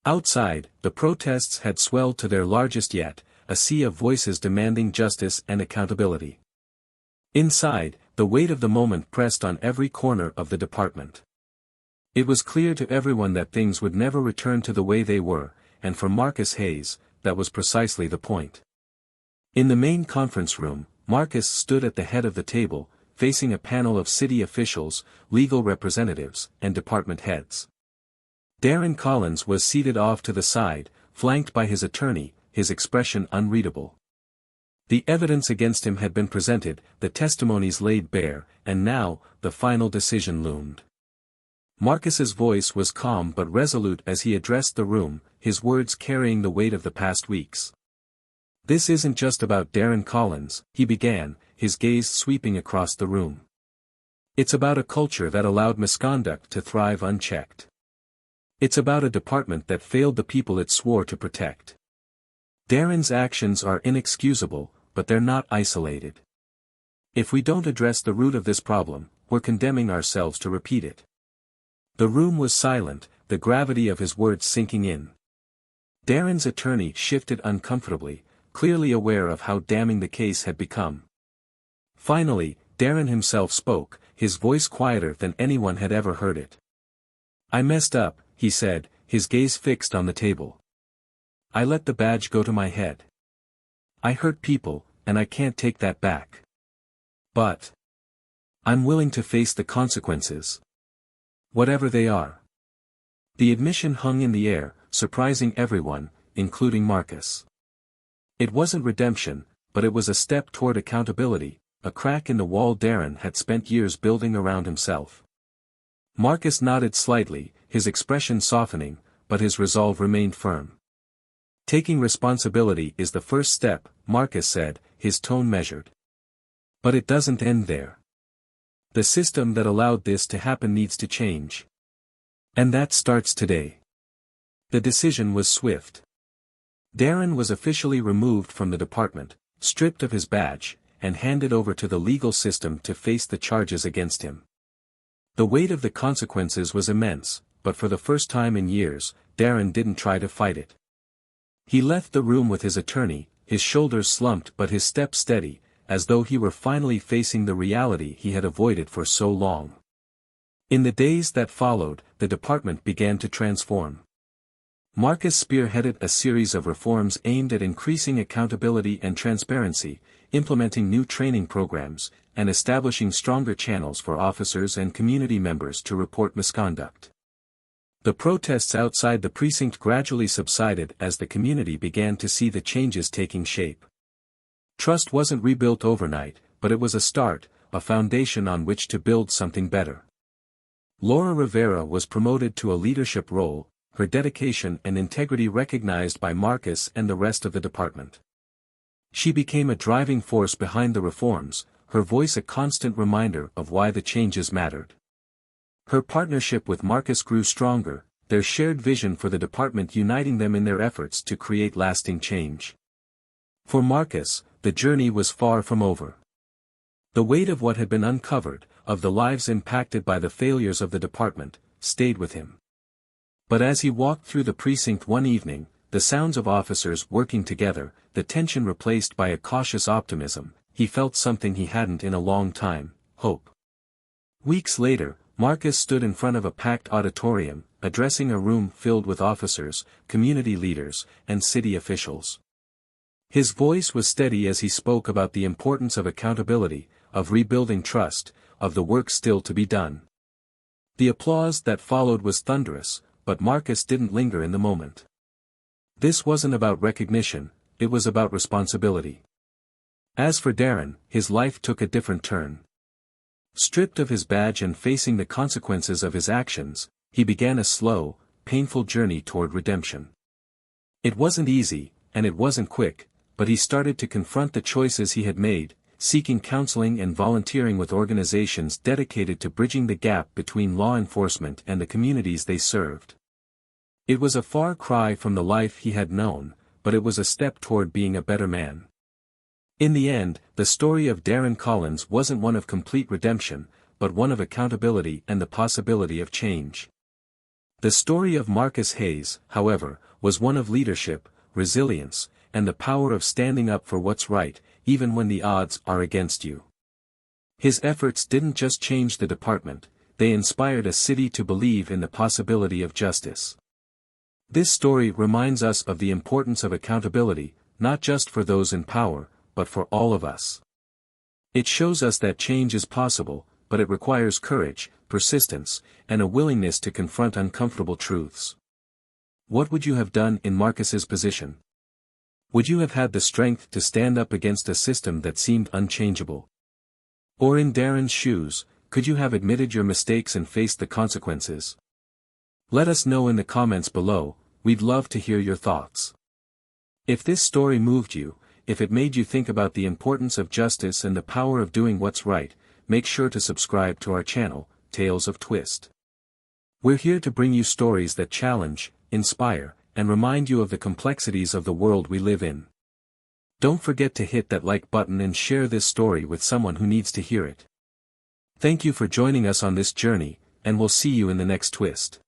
Outside, the protests had swelled to their largest yet, a sea of voices demanding justice and accountability. Inside, the weight of the moment pressed on every corner of the department. It was clear to everyone that things would never return to the way they were, and for Marcus Hayes, that was precisely the point. In the main conference room, Marcus stood at the head of the table, facing a panel of city officials, legal representatives, and department heads. Darren Collins was seated off to the side, flanked by his attorney, his expression unreadable. The evidence against him had been presented, the testimonies laid bare, and now, the final decision loomed. Marcus's voice was calm but resolute as he addressed the room, his words carrying the weight of the past weeks. "This isn't just about Darren Collins," he began, his gaze sweeping across the room. "It's about a culture that allowed misconduct to thrive unchecked. It's about a department that failed the people it swore to protect. Darren's actions are inexcusable, but they're not isolated. If we don't address the root of this problem, we're condemning ourselves to repeat it." The room was silent, the gravity of his words sinking in. Darren's attorney shifted uncomfortably, clearly aware of how damning the case had become. Finally, Darren himself spoke, his voice quieter than anyone had ever heard it. "I messed up," he said, his gaze fixed on the table. "I let the badge go to my head. I hurt people, and I can't take that back. But I'm willing to face the consequences. Whatever they are." The admission hung in the air, surprising everyone, including Marcus. It wasn't redemption, but it was a step toward accountability, a crack in the wall Darren had spent years building around himself. Marcus nodded slightly, his expression softening, but his resolve remained firm. "Taking responsibility is the first step," Marcus said, his tone measured. "But it doesn't end there. The system that allowed this to happen needs to change. And that starts today." The decision was swift. Darren was officially removed from the department, stripped of his badge, and handed over to the legal system to face the charges against him. The weight of the consequences was immense, but for the first time in years, Darren didn't try to fight it. He left the room with his attorney, his shoulders slumped but his step steady, as though he were finally facing the reality he had avoided for so long. In the days that followed, the department began to transform. Marcus spearheaded a series of reforms aimed at increasing accountability and transparency, implementing new training programs, and establishing stronger channels for officers and community members to report misconduct. The protests outside the precinct gradually subsided as the community began to see the changes taking shape. Trust wasn't rebuilt overnight, but it was a start, a foundation on which to build something better. Laura Rivera was promoted to a leadership role, her dedication and integrity recognized by Marcus and the rest of the department. She became a driving force behind the reforms, her voice a constant reminder of why the changes mattered. Her partnership with Marcus grew stronger, their shared vision for the department uniting them in their efforts to create lasting change. For Marcus, the journey was far from over. The weight of what had been uncovered, of the lives impacted by the failures of the department, stayed with him. But as he walked through the precinct one evening, the sounds of officers working together, the tension replaced by a cautious optimism, he felt something he hadn't in a long time: hope. Weeks later, Marcus stood in front of a packed auditorium, addressing a room filled with officers, community leaders, and city officials. His voice was steady as he spoke about the importance of accountability, of rebuilding trust, of the work still to be done. The applause that followed was thunderous, but Marcus didn't linger in the moment. This wasn't about recognition, it was about responsibility. As for Darren, his life took a different turn. Stripped of his badge and facing the consequences of his actions, he began a slow, painful journey toward redemption. It wasn't easy, and it wasn't quick, but he started to confront the choices he had made, seeking counseling and volunteering with organizations dedicated to bridging the gap between law enforcement and the communities they served. It was a far cry from the life he had known, but it was a step toward being a better man. In the end, the story of Darren Collins wasn't one of complete redemption, but one of accountability and the possibility of change. The story of Marcus Hayes, however, was one of leadership, resilience, and the power of standing up for what's right, even when the odds are against you. His efforts didn't just change the department, they inspired a city to believe in the possibility of justice. This story reminds us of the importance of accountability, not just for those in power, but for all of us. It shows us that change is possible, but it requires courage, persistence, and a willingness to confront uncomfortable truths. What would you have done in Marcus's position? Would you have had the strength to stand up against a system that seemed unchangeable? Or in Darren's shoes, could you have admitted your mistakes and faced the consequences? Let us know in the comments below. we'd love to hear your thoughts. If this story moved you, if it made you think about the importance of justice and the power of doing what's right, make sure to subscribe to our channel, Tales of Twist. We're here to bring you stories that challenge, inspire, and remind you of the complexities of the world we live in. Don't forget to hit that like button and share this story with someone who needs to hear it. Thank you for joining us on this journey, and we'll see you in the next twist.